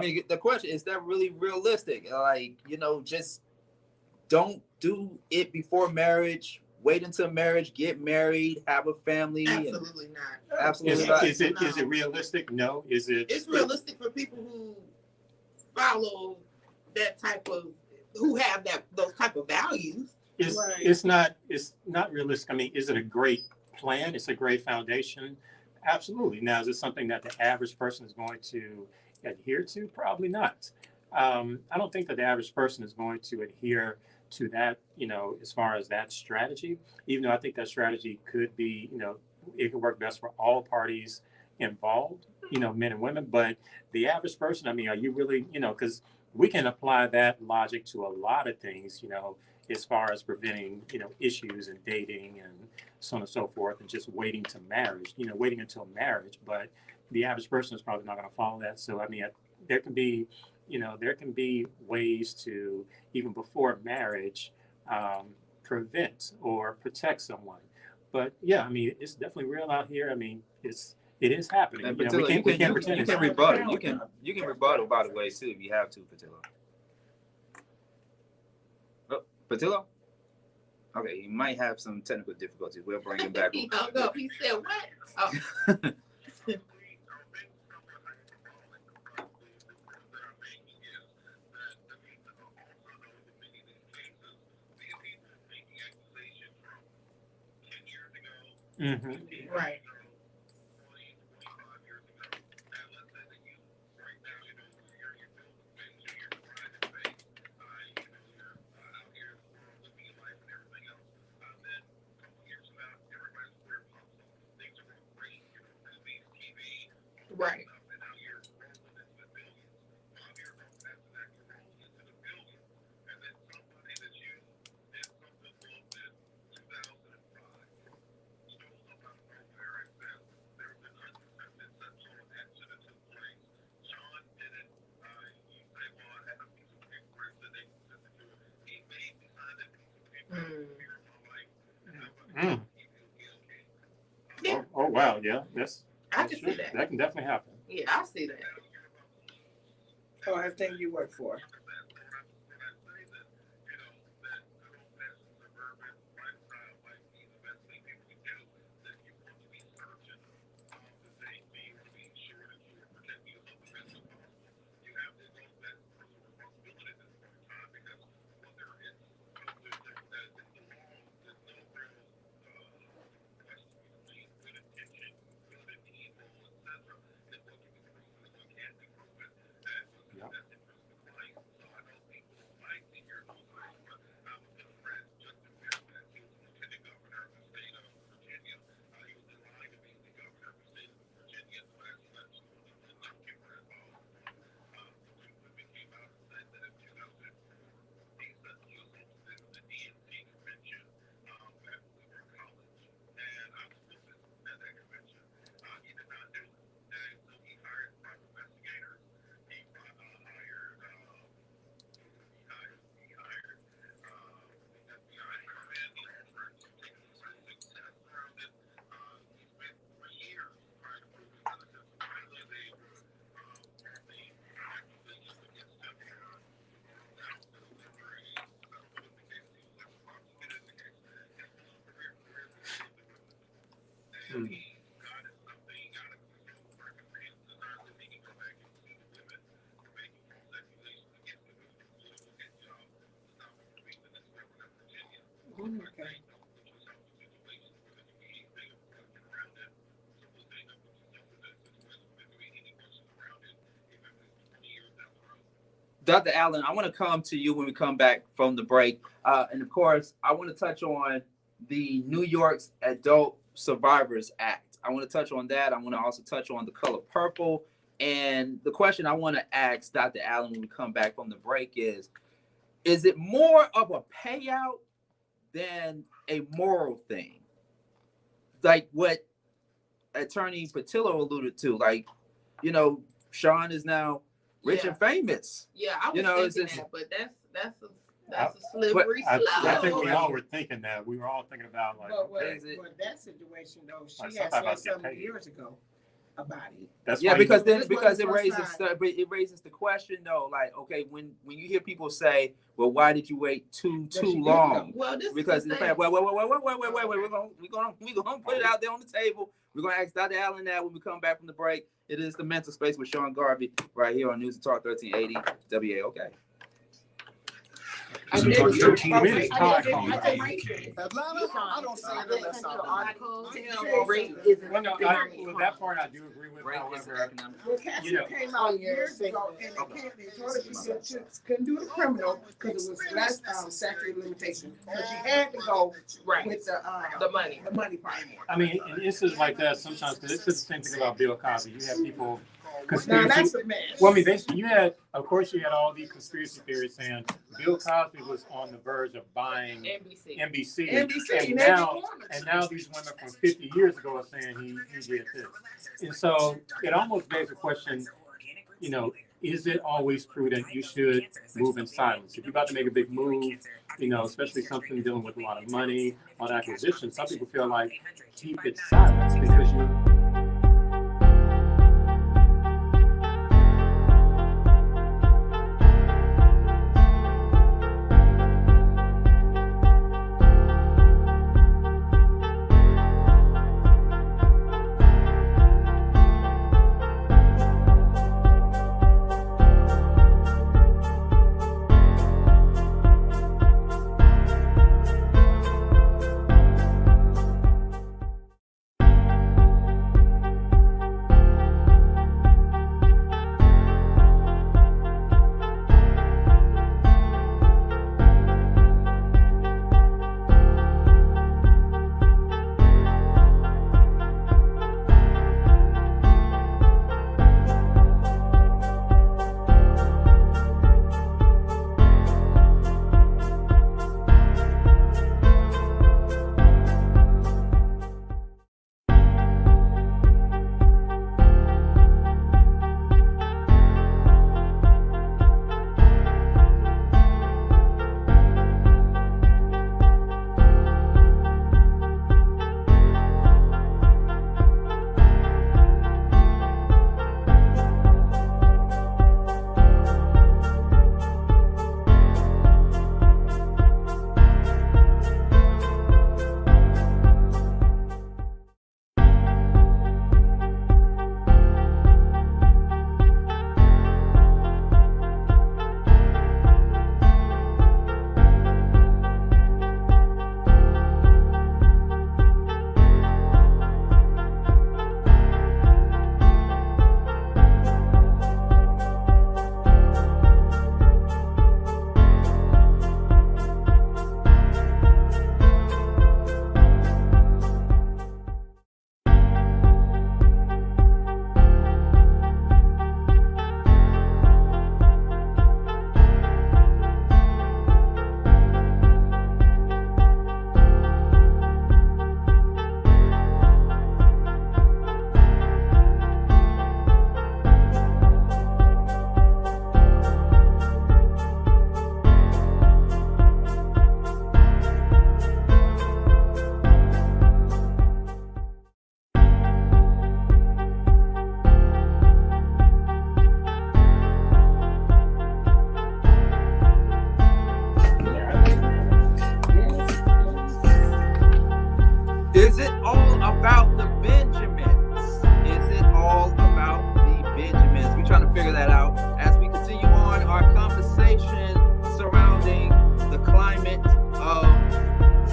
mean, the question is that really realistic? Like, just don't do it before marriage. Wait until marriage, get married, have a family. Absolutely not. Absolutely not. Is it realistic? No. Is it? It's realistic for people who follow that type of, who have those type of values. It's not realistic. I mean, is it a great plan? It's a great foundation. Absolutely. Now, is it something that the average person is going to adhere to? Probably not. I don't think that the average person is going to adhere to that, as far as that strategy, even though I think that strategy could be, it could work best for all parties involved, men and women. But the average person, I mean, are you really, because we can apply that logic to a lot of things, as far as preventing, issues and dating and so on and so forth, and just waiting to marriage, waiting until marriage. But the average person is probably not going to follow that. So, I mean, there can be ways to, even before marriage, prevent or protect someone. But yeah, I mean, it's definitely real out here. I mean, it is happening. And We Patillo, can't pretend. you can rebuttal. You can rebuttal, by the way, too, if you have to, Patillo. Oh, Patillo? Okay, he might have some technical difficulties. We'll bring him back. He hung up. He said, what? Oh. Mm-hmm. Right. Right. Mm. Oh wow, yeah, I can see that. That can definitely happen. Yeah, I see that. Oh, I think you work for. Okay. Dr. Allen, I want to come to you when we come back from the break. And of course, I want to touch on the New York's Adult Survivors Act. I want to touch on that. I want to also touch on the color purple. And the question I want to ask Dr. Allen when we come back from the break is it more of a payout than a moral thing? Like what Attorney Patillo alluded to, like, Sean is now rich and famous. Yeah, I was thinking that, but That's a slippery slope. I think we all were thinking that. We were all thinking about like. But that situation though, she had said something years ago about it. That's because it raises the question though, like, okay, when you hear people say, well, why did you wait too long? Well, this because is wait, we're gonna put it out there on the table. We're gonna ask Dr. Allen that when we come back from the break. It is the Mental Space with Sean Garvey right here on News and Talk 1380 WAOK. I did 13 minutes. I don't say it unless that part I do agree with. However, Cassie came out years ago and they told her she couldn't do the criminal because it was less statute of limitation. So she had to go with the money part. I mean, in instances like that, sometimes, because it's the same thing about Bill Cosby. You have people. Now that's a mess. Well, I mean, you had all these conspiracy theories saying Bill Cosby was on the verge of buying NBC. And now these women from 50 years ago are saying he did this. And so it almost begs the question, is it always prudent you should move in silence? If you're about to make a big move, especially something dealing with a lot of money, on acquisition, some people feel like keep it silent because you. Is it all about the Benjamins? Is it all about the Benjamins? We're trying to figure that out as we continue on our conversation surrounding the climate of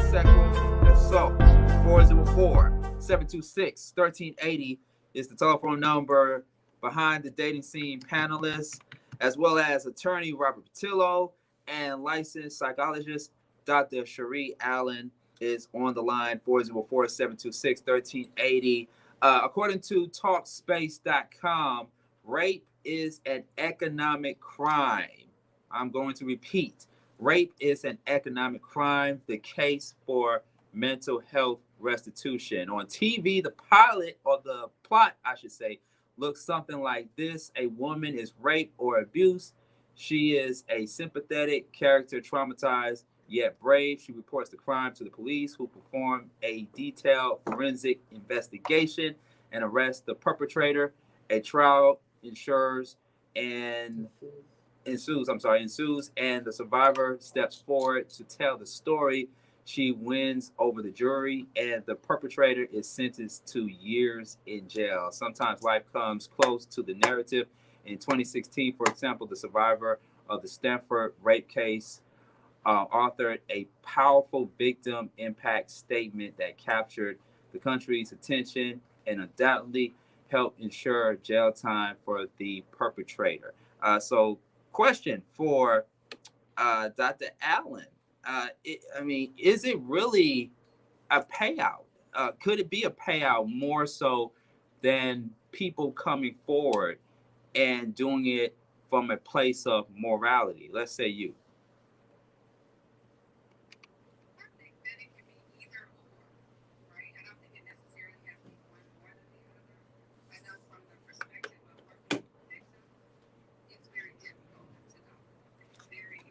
sexual assault. 404-726-1380 is the telephone number behind the dating scene panelists, as well as attorney Robert Patillo and licensed psychologist Dr. Cherie Allen is on the line. 404-726-1380. According to talkspace.com, rape is an economic crime. I'm going to repeat. Rape is an economic crime. The case for mental health restitution. On TV, the pilot, or the plot, I should say, looks something like this. A woman is raped or abused She is a sympathetic character, traumatized yet brave. She reports the crime to the police, who perform a detailed forensic investigation and arrest the perpetrator. A trial ensues, and and the survivor steps forward to tell the story. She wins over the jury, and the perpetrator is sentenced to years in jail. Sometimes life comes close to the narrative. In 2016, for example, the survivor of the Stanford rape case authored a powerful victim impact statement that captured the country's attention and undoubtedly helped ensure jail time for the perpetrator. So, question for Dr. Allen. Is it really a payout? Could it be a payout more so than people coming forward and doing it from a place of morality? Let's say you. I think that it can be either or, right? I don't think it necessarily has to be one more than the other. I know from the perspective of working with victims, it's very difficult to know. It puts you in a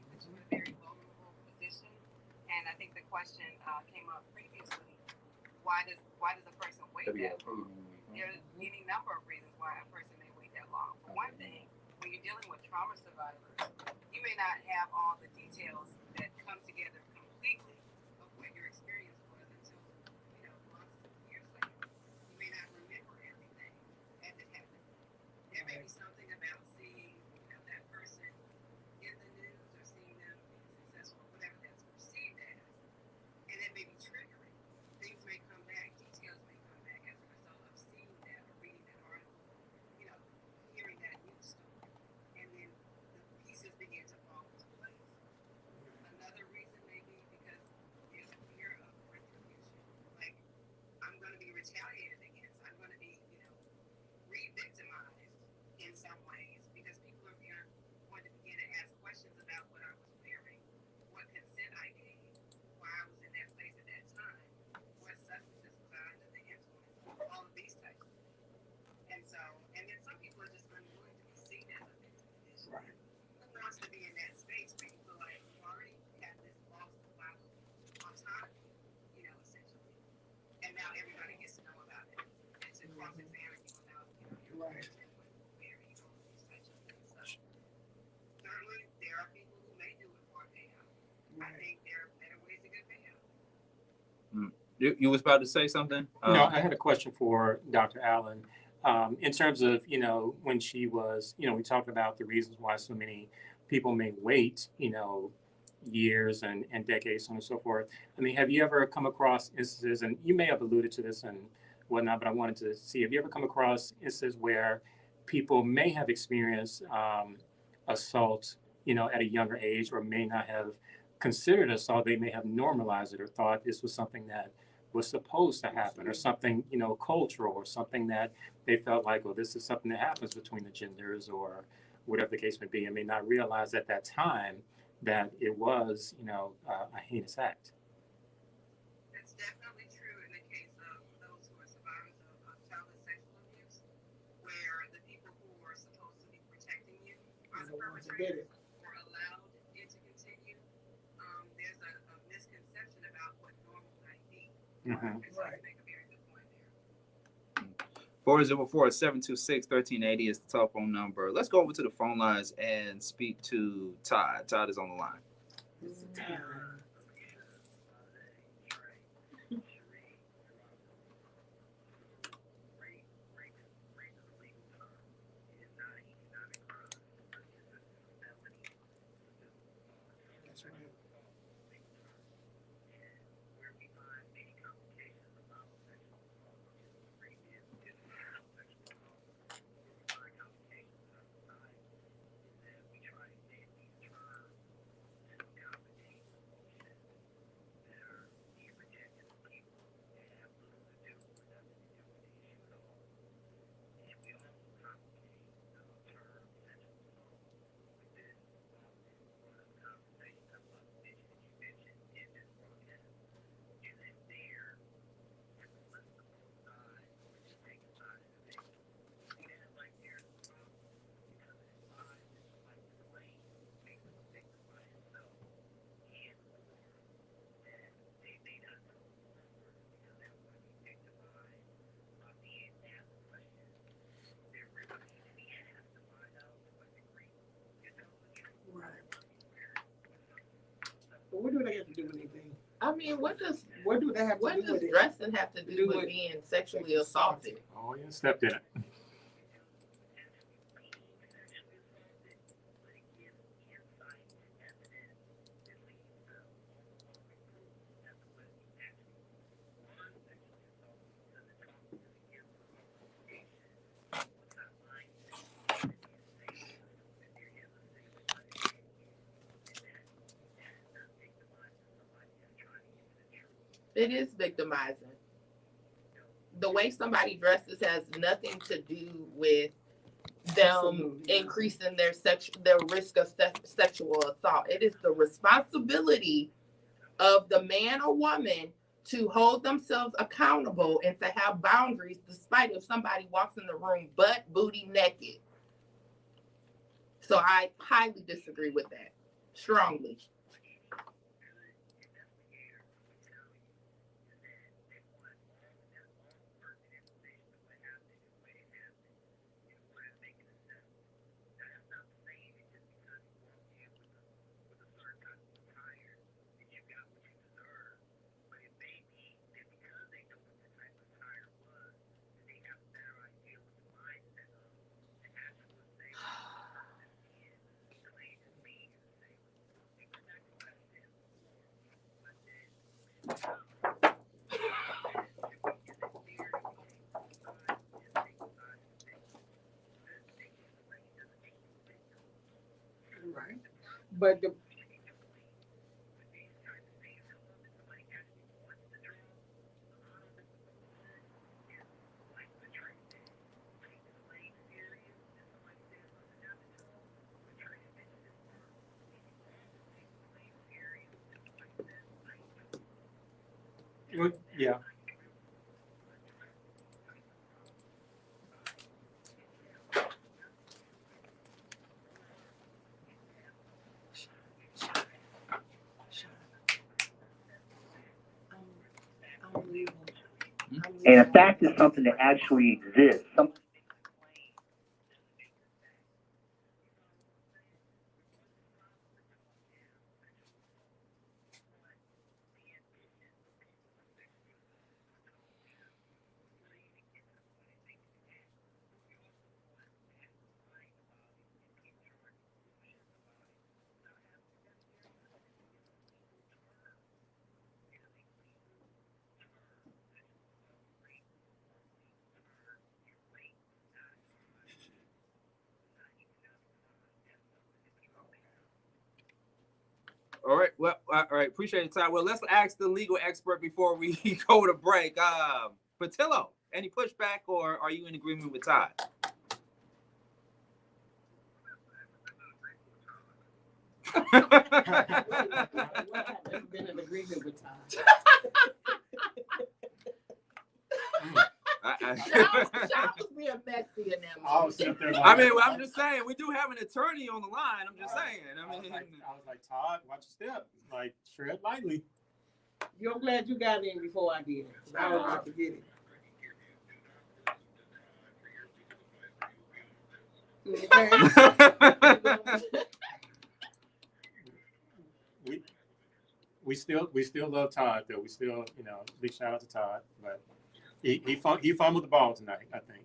very vulnerable position. And I think the question came up previously: why does a person wait that long? There's any number of reasons why a person may wait that long. For one thing, when you're dealing with trauma survivors, you may not have all the details that come together completely of what your experience was until, months, years later. You may not remember everything as it happened. There may be something about seeing, that person in the news or seeing them being successful, whatever that's perceived as, and it may be triggering. Things may come back, details may come back as a result of seeing that or reading that article, hearing that news story, and then the pieces begin to fall into place. Another reason may be because there's a fear of retribution. Like, I'm going to be retaliated against. I'm going to be, re-victimized in some ways because people are going to begin to ask questions about what I was wearing, what consent I gave, why I was in that place at that time, what substances was I under the influence, all of these types of things. And then some people are just unwilling to be seen as a victim condition. Right. Who wants to be in that space where you feel like you already have this lost level of autonomy, essentially. And now everybody gets to know about it. And to cross-examine you about, your person, what you wear, all of these types of things. So certainly there are people who may do it for a payout. Right. I think there are better ways to get payout. You was about to say something? No, I had a question for Dr. Allen. In terms of, when she was, we talked about the reasons why so many people may wait, years and decades, so on and so forth. I mean, have you ever come across instances, and you may have alluded to this and whatnot, but I wanted to see, have you ever come across instances where people may have experienced assault, at a younger age, or may not have considered assault? They may have normalized it or thought this was something that was supposed to happen, or something, cultural, or something that they felt like, well, this is something that happens between the genders, or whatever the case may be, and may not realize at that time that it was, a heinous act. That's definitely true in the case of those who are survivors of childhood sexual abuse, where the people who are supposed to be protecting you are the perpetrators or allowed it to continue. There's a misconception about what normal might be. Mm-hmm. So you make a very good point there. 404-726-1380 is the telephone number. Let's go over to the phone lines and speak to Todd. Todd is on the line. What do they have to do with anything? I mean, what do they have to what do does with it? dressing have to do with being sexually assaulted? Oh, you stepped in it. It is victimizing. The way somebody dresses has nothing to do with them increasing their risk of sexual assault. It is the responsibility of the man or woman to hold themselves accountable and to have boundaries, despite if somebody walks in the room butt booty naked. So I highly disagree with that, strongly. Right. But the Yeah. And a fact is something that actually exists. All right. Well, all right. Appreciate the time. Well, let's ask the legal expert before we go to break. Patillo, any pushback, or are you in agreement with Todd? I've been in agreement with Todd. Sean was being messy in that moment. I mean, I'm just saying, we do have an attorney on the line. I'm just saying. I was like, Todd, watch your step. Like, tread lightly. You're glad you got in before I did. I was about to get it. Okay. We still love Todd though. We still, big shout out to Todd. But he fumbled the ball tonight, I think.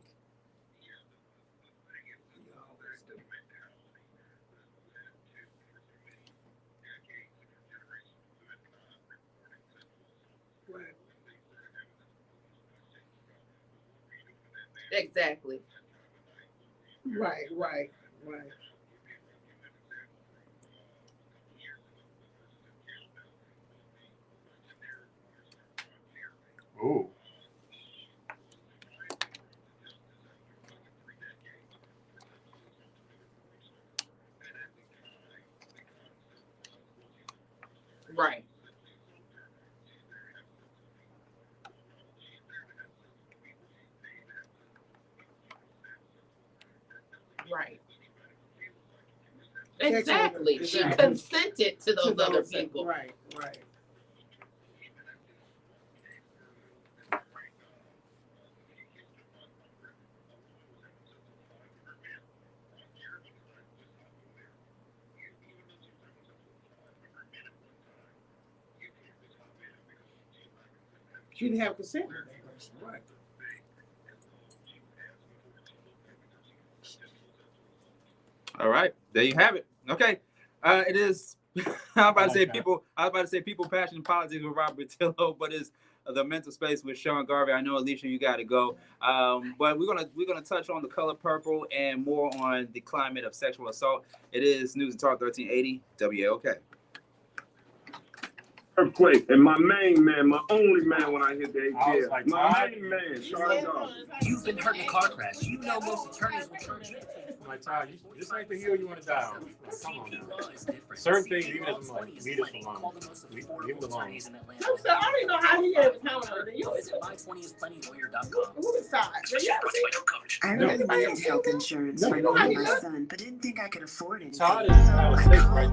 Exactly. Right. Oh. Right. Right. Exactly. She consented to those other people. Right. She didn't have consent. Right. All right, there you have it. Okay, it is. I was about to say people, passion, and politics with Robert Tillo, but it's the mental space with Sean Garvey. I know, Alicia, you got to go, but we're gonna touch on the color purple and more on the climate of sexual assault. It is News and Talk 1380 WAOK. Earthquake, and my main man, my only man when I hit the ATL. Like, my main man, Sean Garvey. You've been hurt in a car crash. You know most attorneys will charge you. Like, Todd, this ain't the hill you want to die on. Like, come on now. Certain things, even if I'm like, leave it alone. Leave it alone. I'm sorry, I don't even know how he had time on it. You Visit my20isplenty.com. who is that? I really needed health insurance for me and my son, but didn't think I could afford it. Todd is out of state right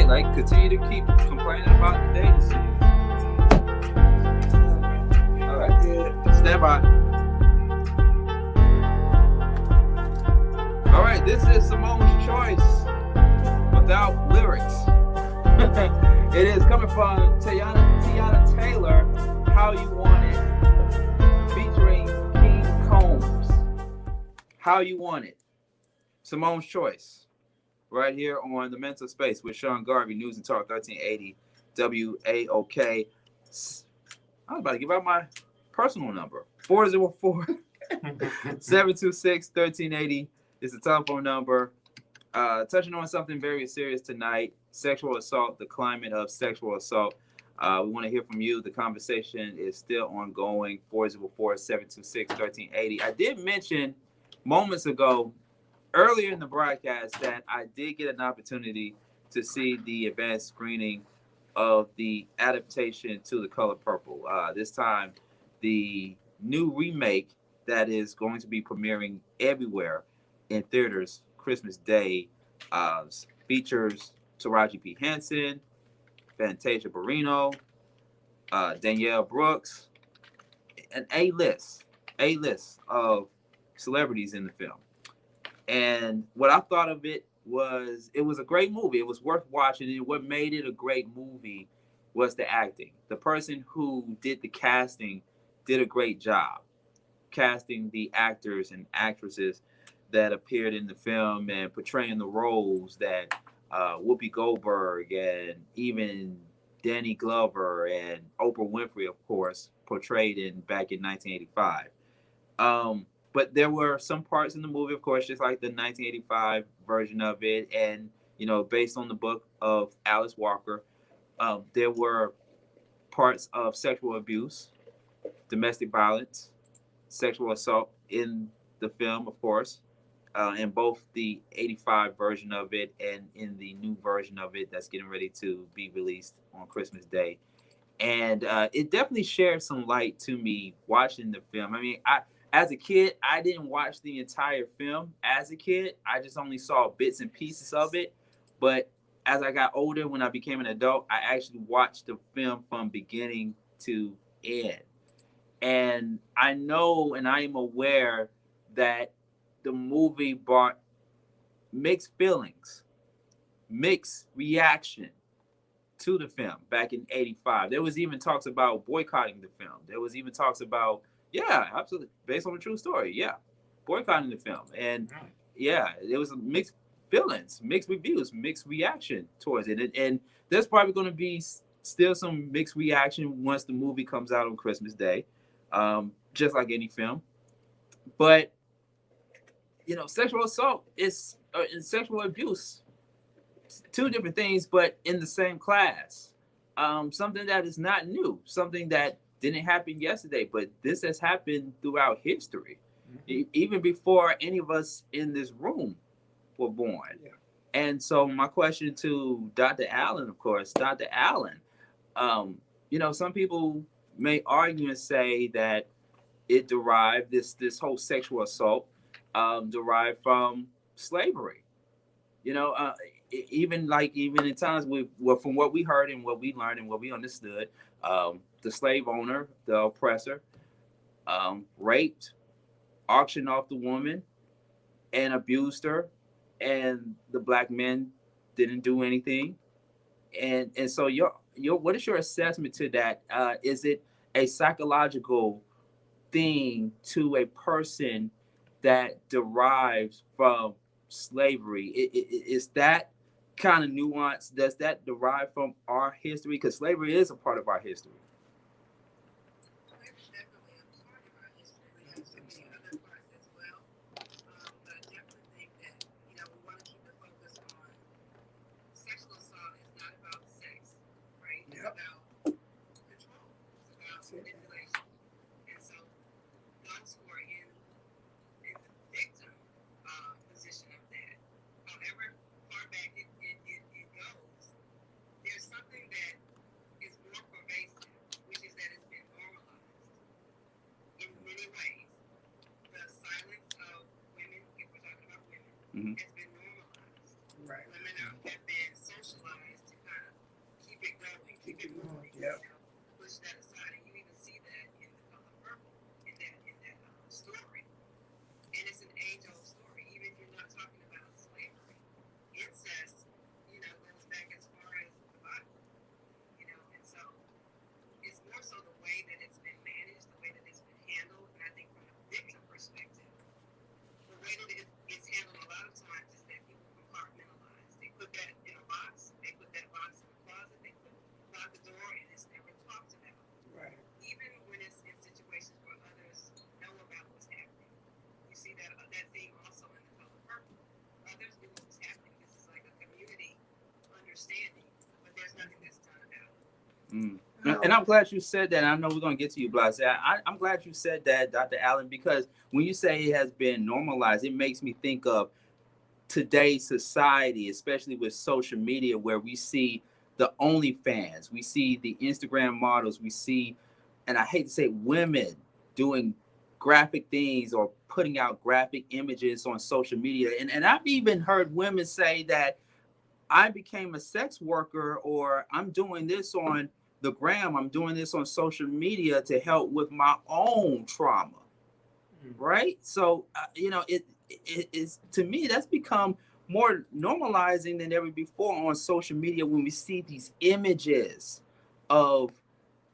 like continue to keep complaining about the dating scene. All right, good. Stand by. All right, this is Simone's Choice without lyrics. It is coming from Tiana Taylor, How You Want It, featuring King Combs. How You Want It. Simone's Choice. Right here on the Mental Space with Sean Garvey, News and Talk 1380 WAOK. I was about to give out my personal number. 404-726-1380 is the telephone number. Touching on something very serious tonight, sexual assault, the climate of sexual assault. We want to hear from you. The conversation is still ongoing. 404-726-1380. I did mention moments ago, earlier in the broadcast, that I did get an opportunity to see the advanced screening of the adaptation to The Color Purple. This time, the new remake that is going to be premiering everywhere in theaters Christmas Day features Taraji P. Henson, Fantasia Barrino, Danielle Brooks, an A-list of celebrities in the film. And what I thought of it was a great movie. It was worth watching. And what made it a great movie was the acting. The person who did the casting did a great job casting the actors and actresses that appeared in the film and portraying the roles that Whoopi Goldberg and even Danny Glover and Oprah Winfrey, of course, portrayed back in 1985. But there were some parts in the movie, of course, just like the 1985 version of it, and based on the book of Alice Walker, there were parts of sexual abuse, domestic violence, sexual assault in the film, of course, in both the 85 version of it and in the new version of it that's getting ready to be released on Christmas Day. And it definitely shared some light to me watching the film. I mean, as a kid, I didn't watch the entire film. As a kid, I just only saw bits and pieces of it. But as I got older, when I became an adult, I actually watched the film from beginning to end. And I know and I am aware that the movie brought mixed feelings, mixed reaction to the film back in 85. There was even talks about boycotting the film. There was even talks about, yeah, absolutely, based on a true story, yeah, boycotting the film. And yeah, there was mixed feelings, mixed reviews, mixed reaction towards it. And there's probably going to be still some mixed reaction once the movie comes out on Christmas Day, just like any film. But sexual assault is and sexual abuse, two different things, but in the same class. Something that is not new, something that didn't happen yesterday, but this has happened throughout history, even before any of us in this room were born. Yeah. And so my question to Dr. Allen, of course, Dr. Allen, some people may argue and say that it derived, this whole sexual assault derived from slavery. Even in times from what we heard and what we learned and what we understood, the slave owner, the oppressor, raped, auctioned off the woman, and abused her, and the black men didn't do anything. And so what is your assessment to that? Is it a psychological thing to a person that derives from slavery? Is that kind of nuance? Does that derive from our history? Because slavery is a part of our history. Has been normalized. Right. Women have been socialized to you can going. you know, push that aside. And you even see that in The Color Purple, in that story. And it's an age-old story, even if you're not talking about slavery. Incest, you know, goes back as far as the Bible, you know, and so it's more so the way that it's been managed, the way that it's been handled, and I think from a victim perspective, the way that it's handled a lot of times is that people compartmentalize. They put that in a box, they put that box in the closet, they lock the door, and it's never talked about. Right. Even when it's in situations where others know about what's happening. You see that theme also in The Color Purple. Others knew what was happening. This is like a community understanding, but there's nothing that's done about it. And I'm glad you said that. I know we're going to get to you, Blase. I'm glad you said that, Dr. Allen, because when you say it has been normalized, it makes me think of today's society, especially with social media, where we see the OnlyFans, we see the Instagram models, we see, and I hate to say, women doing graphic things or putting out graphic images on social media. And I've even heard women say that I became a sex worker, or I'm doing this on the gram, I'm doing this on social media to help with my own trauma, right? So, you know, it's, to me, that's become more normalizing than ever before on social media when we see these images of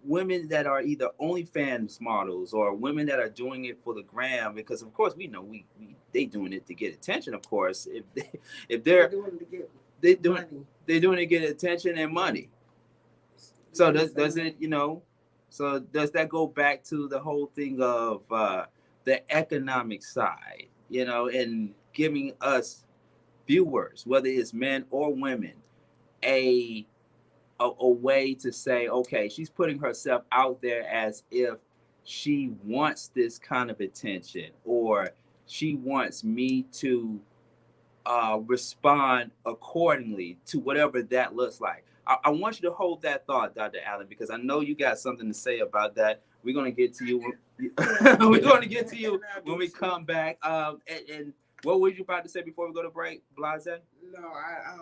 women that are either OnlyFans models or women that are doing it for the gram, because of course we know they doing it to get attention. Of course, if they're doing it to get attention and money. So does it, you know, so does that go back to the whole thing of the economic side, you know, and giving us viewers, whether it's men or women, a way to say, okay, she's putting herself out there as if she wants this kind of attention, or she wants me to respond accordingly to whatever that looks like. I want you to hold that thought, Dr. Allen, because I know you got something to say about that. We're going to get to you. We're going to get to you when we come back. And what were you about to say before we go to break, Blase? No, I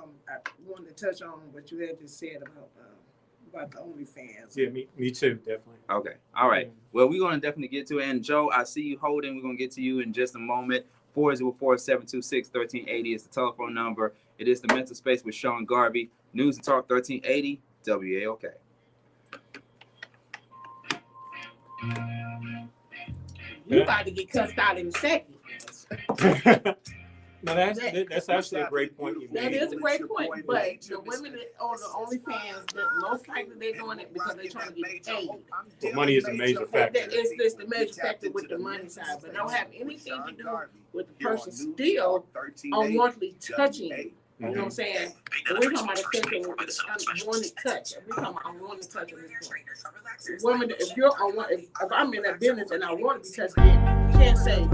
wanted to touch on what you had just said about the OnlyFans. Yeah, me too, definitely. Okay. All right. Well, we're going to definitely get to it. And Joe, I see you holding. We're going to get to you in just a moment. 404-726-1380 is the telephone number. It is The Mental Space with Sean Garvey. News and Talk 1380 WAOK. You about to get cussed out in a second. No, that's actually a great point. That is a great point, but the women on the OnlyFans, most likely they're doing it because they're trying to get paid. But money is a major factor. It's the major factor with the money side, but don't have anything to do with the person still unwantedly touching you. You know what I'm saying? And we're talking about a second unwanted touch. We're talking about unwanted touch. Women, if I'm in that business and I want to be touched, you can't say.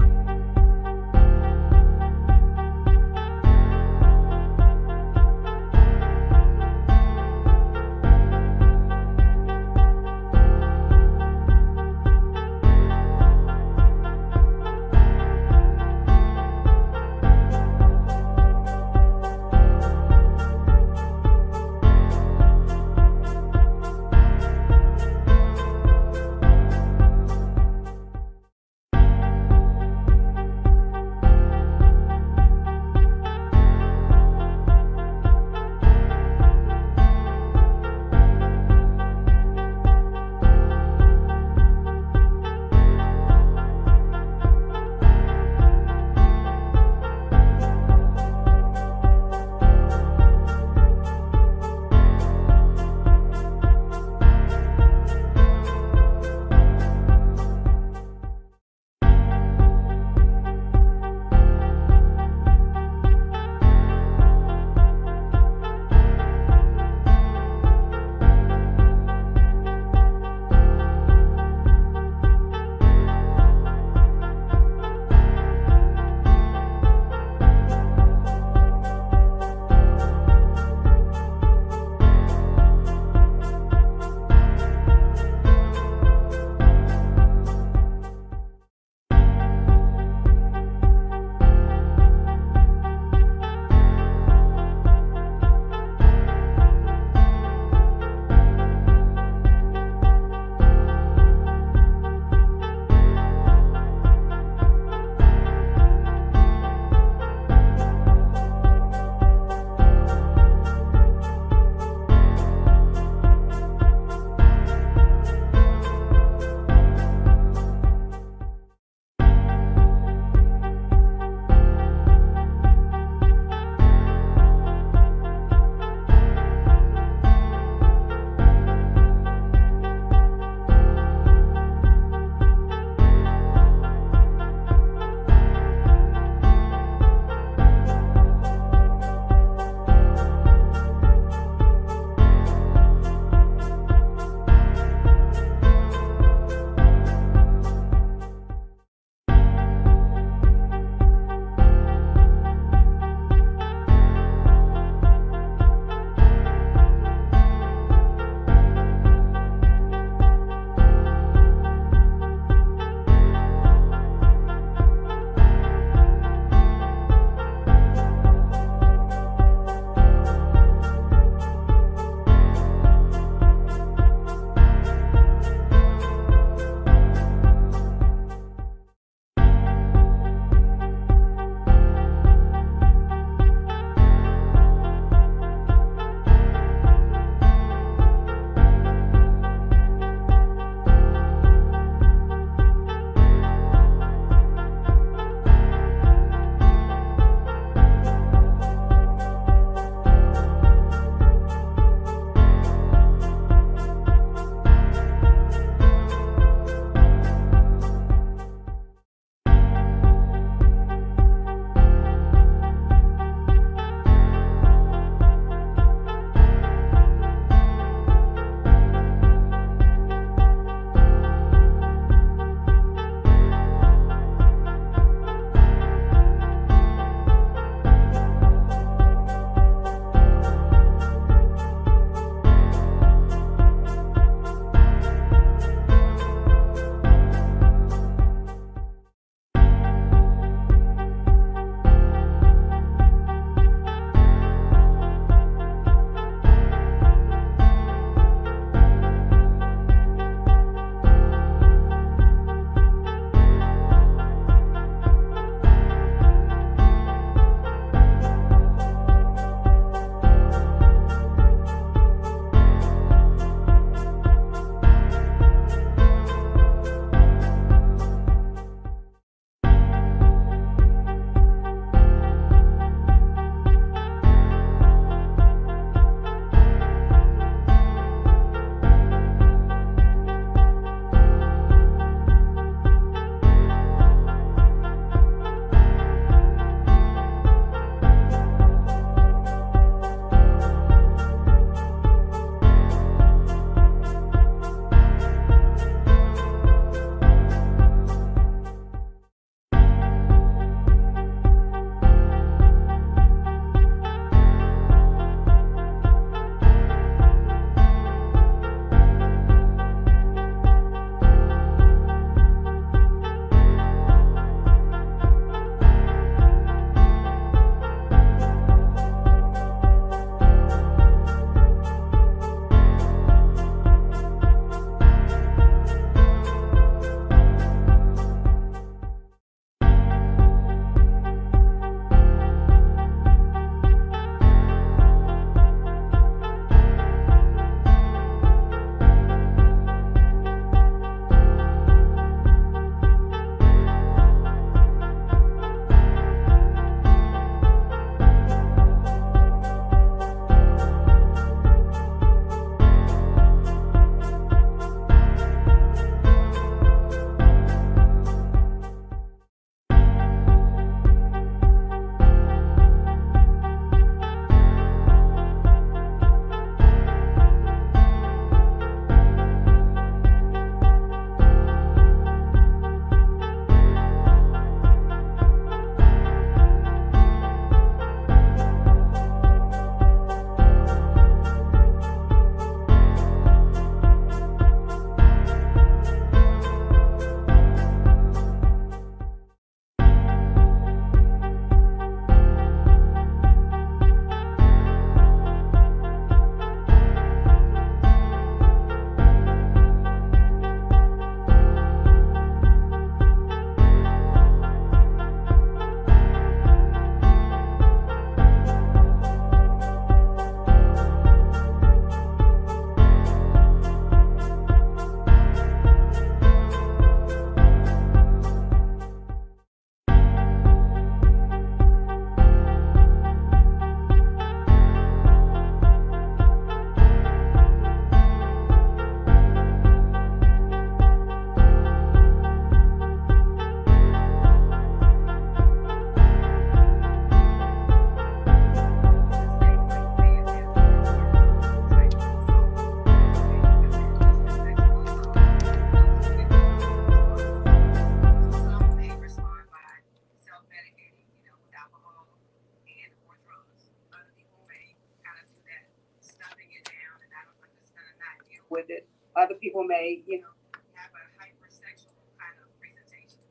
with it. Other people may, have a hypersexual kind of presentation.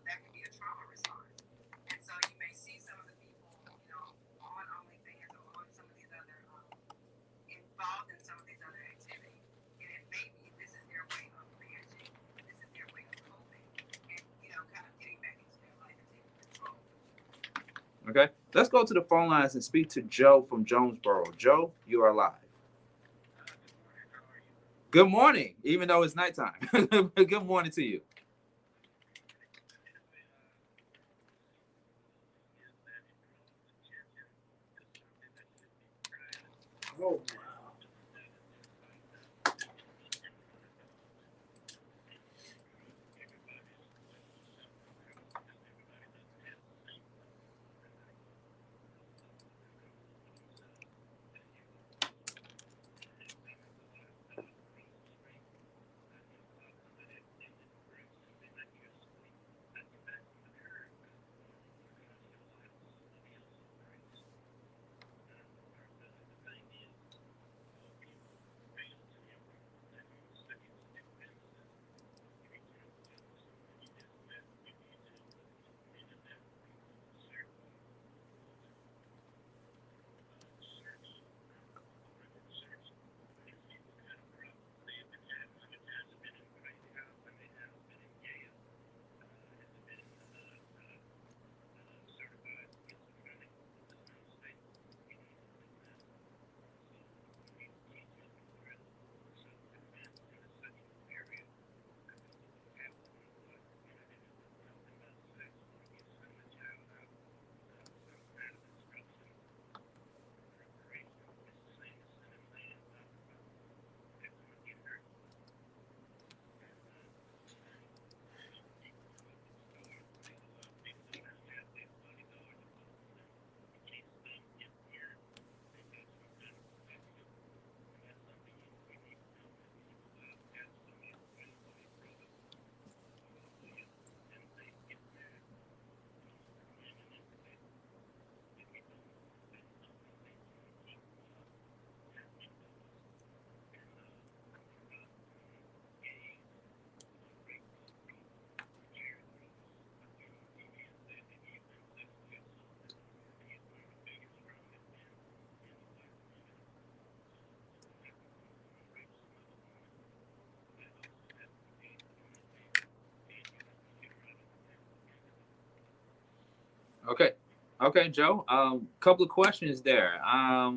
That could be a trauma response. And so you may see some of the people, on OnlyFans or on some of these other, involved in some of these other activities. And it may be this is their way of managing, this is their way of coping, and, kind of getting back into their life and taking control. Okay, let's go to the phone lines and speak to Joe from Jonesboro. Joe, you are live. Good morning, even though it's nighttime. Good morning to you. Oh, Okay, Joe. Couple of questions there.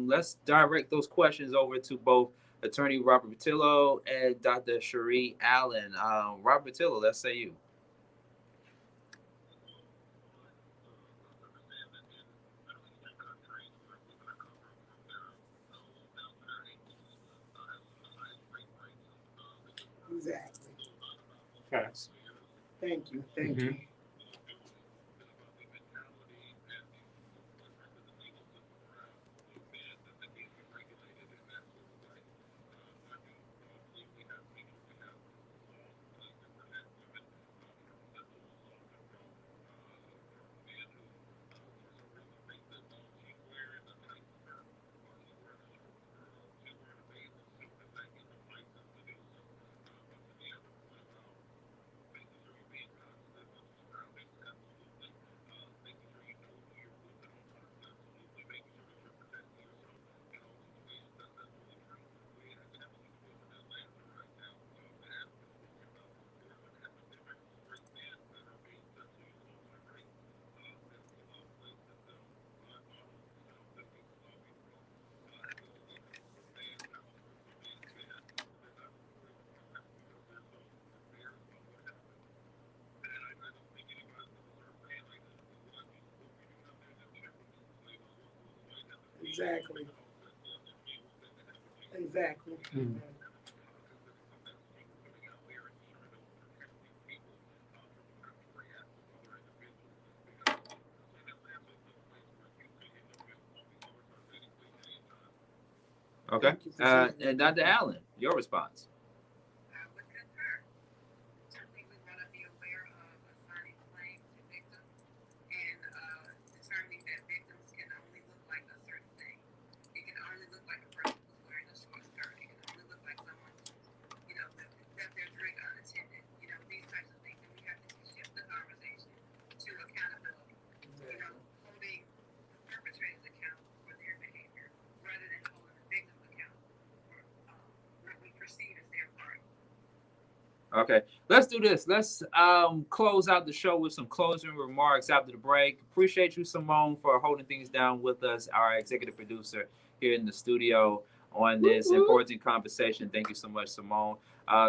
Let's direct those questions over to both Attorney Robert Patillo and Dr. Cherie Allen. Robert Patillo, let's say you. exactly. Facts. Thank you. Thank Mhm. you. Exactly. Exactly. Mm. Okay. Thank you for saying And that. Dr. Allen, your response. I would concur. Certainly, we want to be aware of assigning blame to victims and determining that victims can only look like a certain thing. It can only look like a person who's wearing a short skirt. It can only look like someone who's Okay, let's do this. Let's close out the show with some closing remarks after the break. Appreciate you, Simone, for holding things down with us, our executive producer here in the studio on this important conversation. Thank you so much, Simone.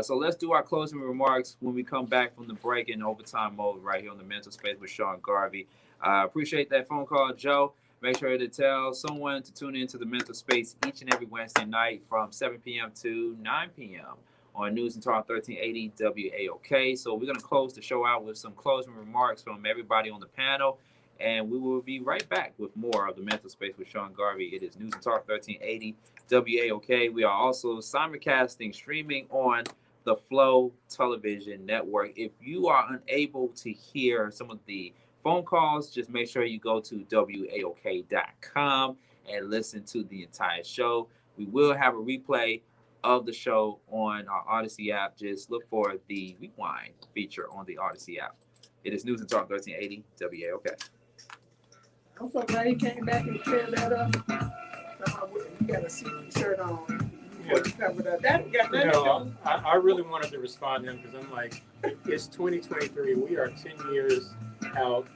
So let's do our closing remarks when we come back from the break in overtime mode right here on the Mental Space with Sean Garvey. Appreciate that phone call, Joe. Make sure to tell someone to tune into the Mental Space each and every Wednesday night from 7 p.m. to 9 p.m. on News and Talk 1380 WAOK. So we're going to close the show out with some closing remarks from everybody on the panel, and we will be right back with more of the Mental Space with Sean Garvey. It is News and Talk 1380 WAOK. We are also simulcasting, streaming on the Flow Television Network. If you are unable to hear some of the phone calls, just make sure you go to WAOK.com and listen to the entire show. We will have a replay of the show on our Odyssey app. Just look for the rewind feature on the Odyssey app. It is News and Talk 1380 WAOK. I'm so glad he came back and cleared that up. You got a secret shirt on. Yeah. Covered up. That got nothing to do. I really wanted to respond to him because I'm like, it's 2023. We are 10 years out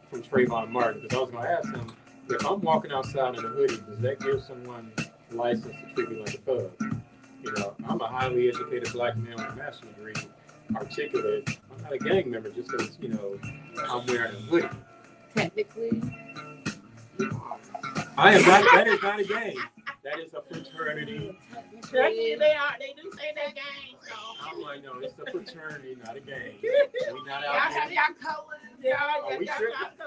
from Trayvon Martin. Because I was going to ask him, if I'm walking outside in a hoodie, does that give someone license to treat me like a thug? You know, I'm a highly educated black man with a master's degree, articulate. I'm not a gang member just because, you know, I'm wearing a hoodie. Technically, I am not. That is not a gang. That is a fraternity. They do say they're gangs, so. I'm like, no, it's a fraternity, not a gang. We not Y'all out have here. y'all colors.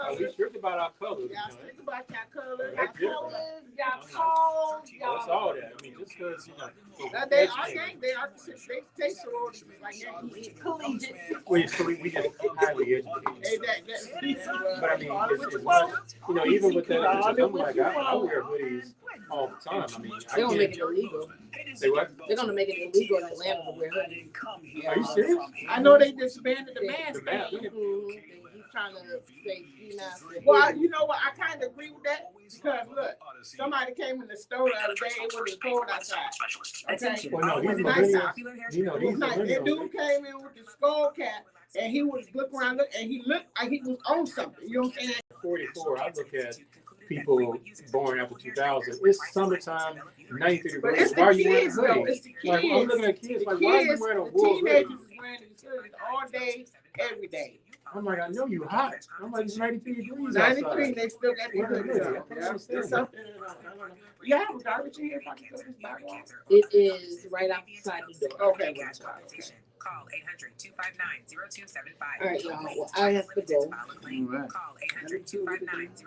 Are we strict about our colors? Y'all strict about y'all colors. That's Y'all different. colors, y'all tones, What's y'all. all that? I mean, just because, you know. They are gangs. They take sororities like gangs. Collegiate. We just highly educated. But I mean, you know, even with that, I'm like, I wear hoodies all the time. I mean, they're gonna make it illegal. Say what? They're gonna make it illegal in Atlanta to wear hoodies. Are you serious? I know they disbanded the mask. He's trying to say, you know. Well, you know what? I kind of agree with that because look, somebody came in the store the other day. It was cold outside. Okay, Well, no, these nice millennials, out. you know, these That millennials, dude came in with the skull cap and he was looking around, and he looked like he was on something. You know what I'm saying? 44, I look at people born after 2000. It's summertime, 93 But degrees. it's the Why are you wearing a kids, though. hoodie? It's the Like, I'm kids. looking at kids, like, The why are you kids, wearing a the wool hoodie? teenagers is wearing these hoodies all day, every day. I'm like, I know you hot. I'm like, it's 93 degrees 93, outside. they still got the hoodies on. I Yeah, understand it's something. You have a garbage in here if I can put this back on? It is right outside the door. Okay. Call 800-259-0275. All right, y'all. Well, I have to go. All right. Call 800-259-0275.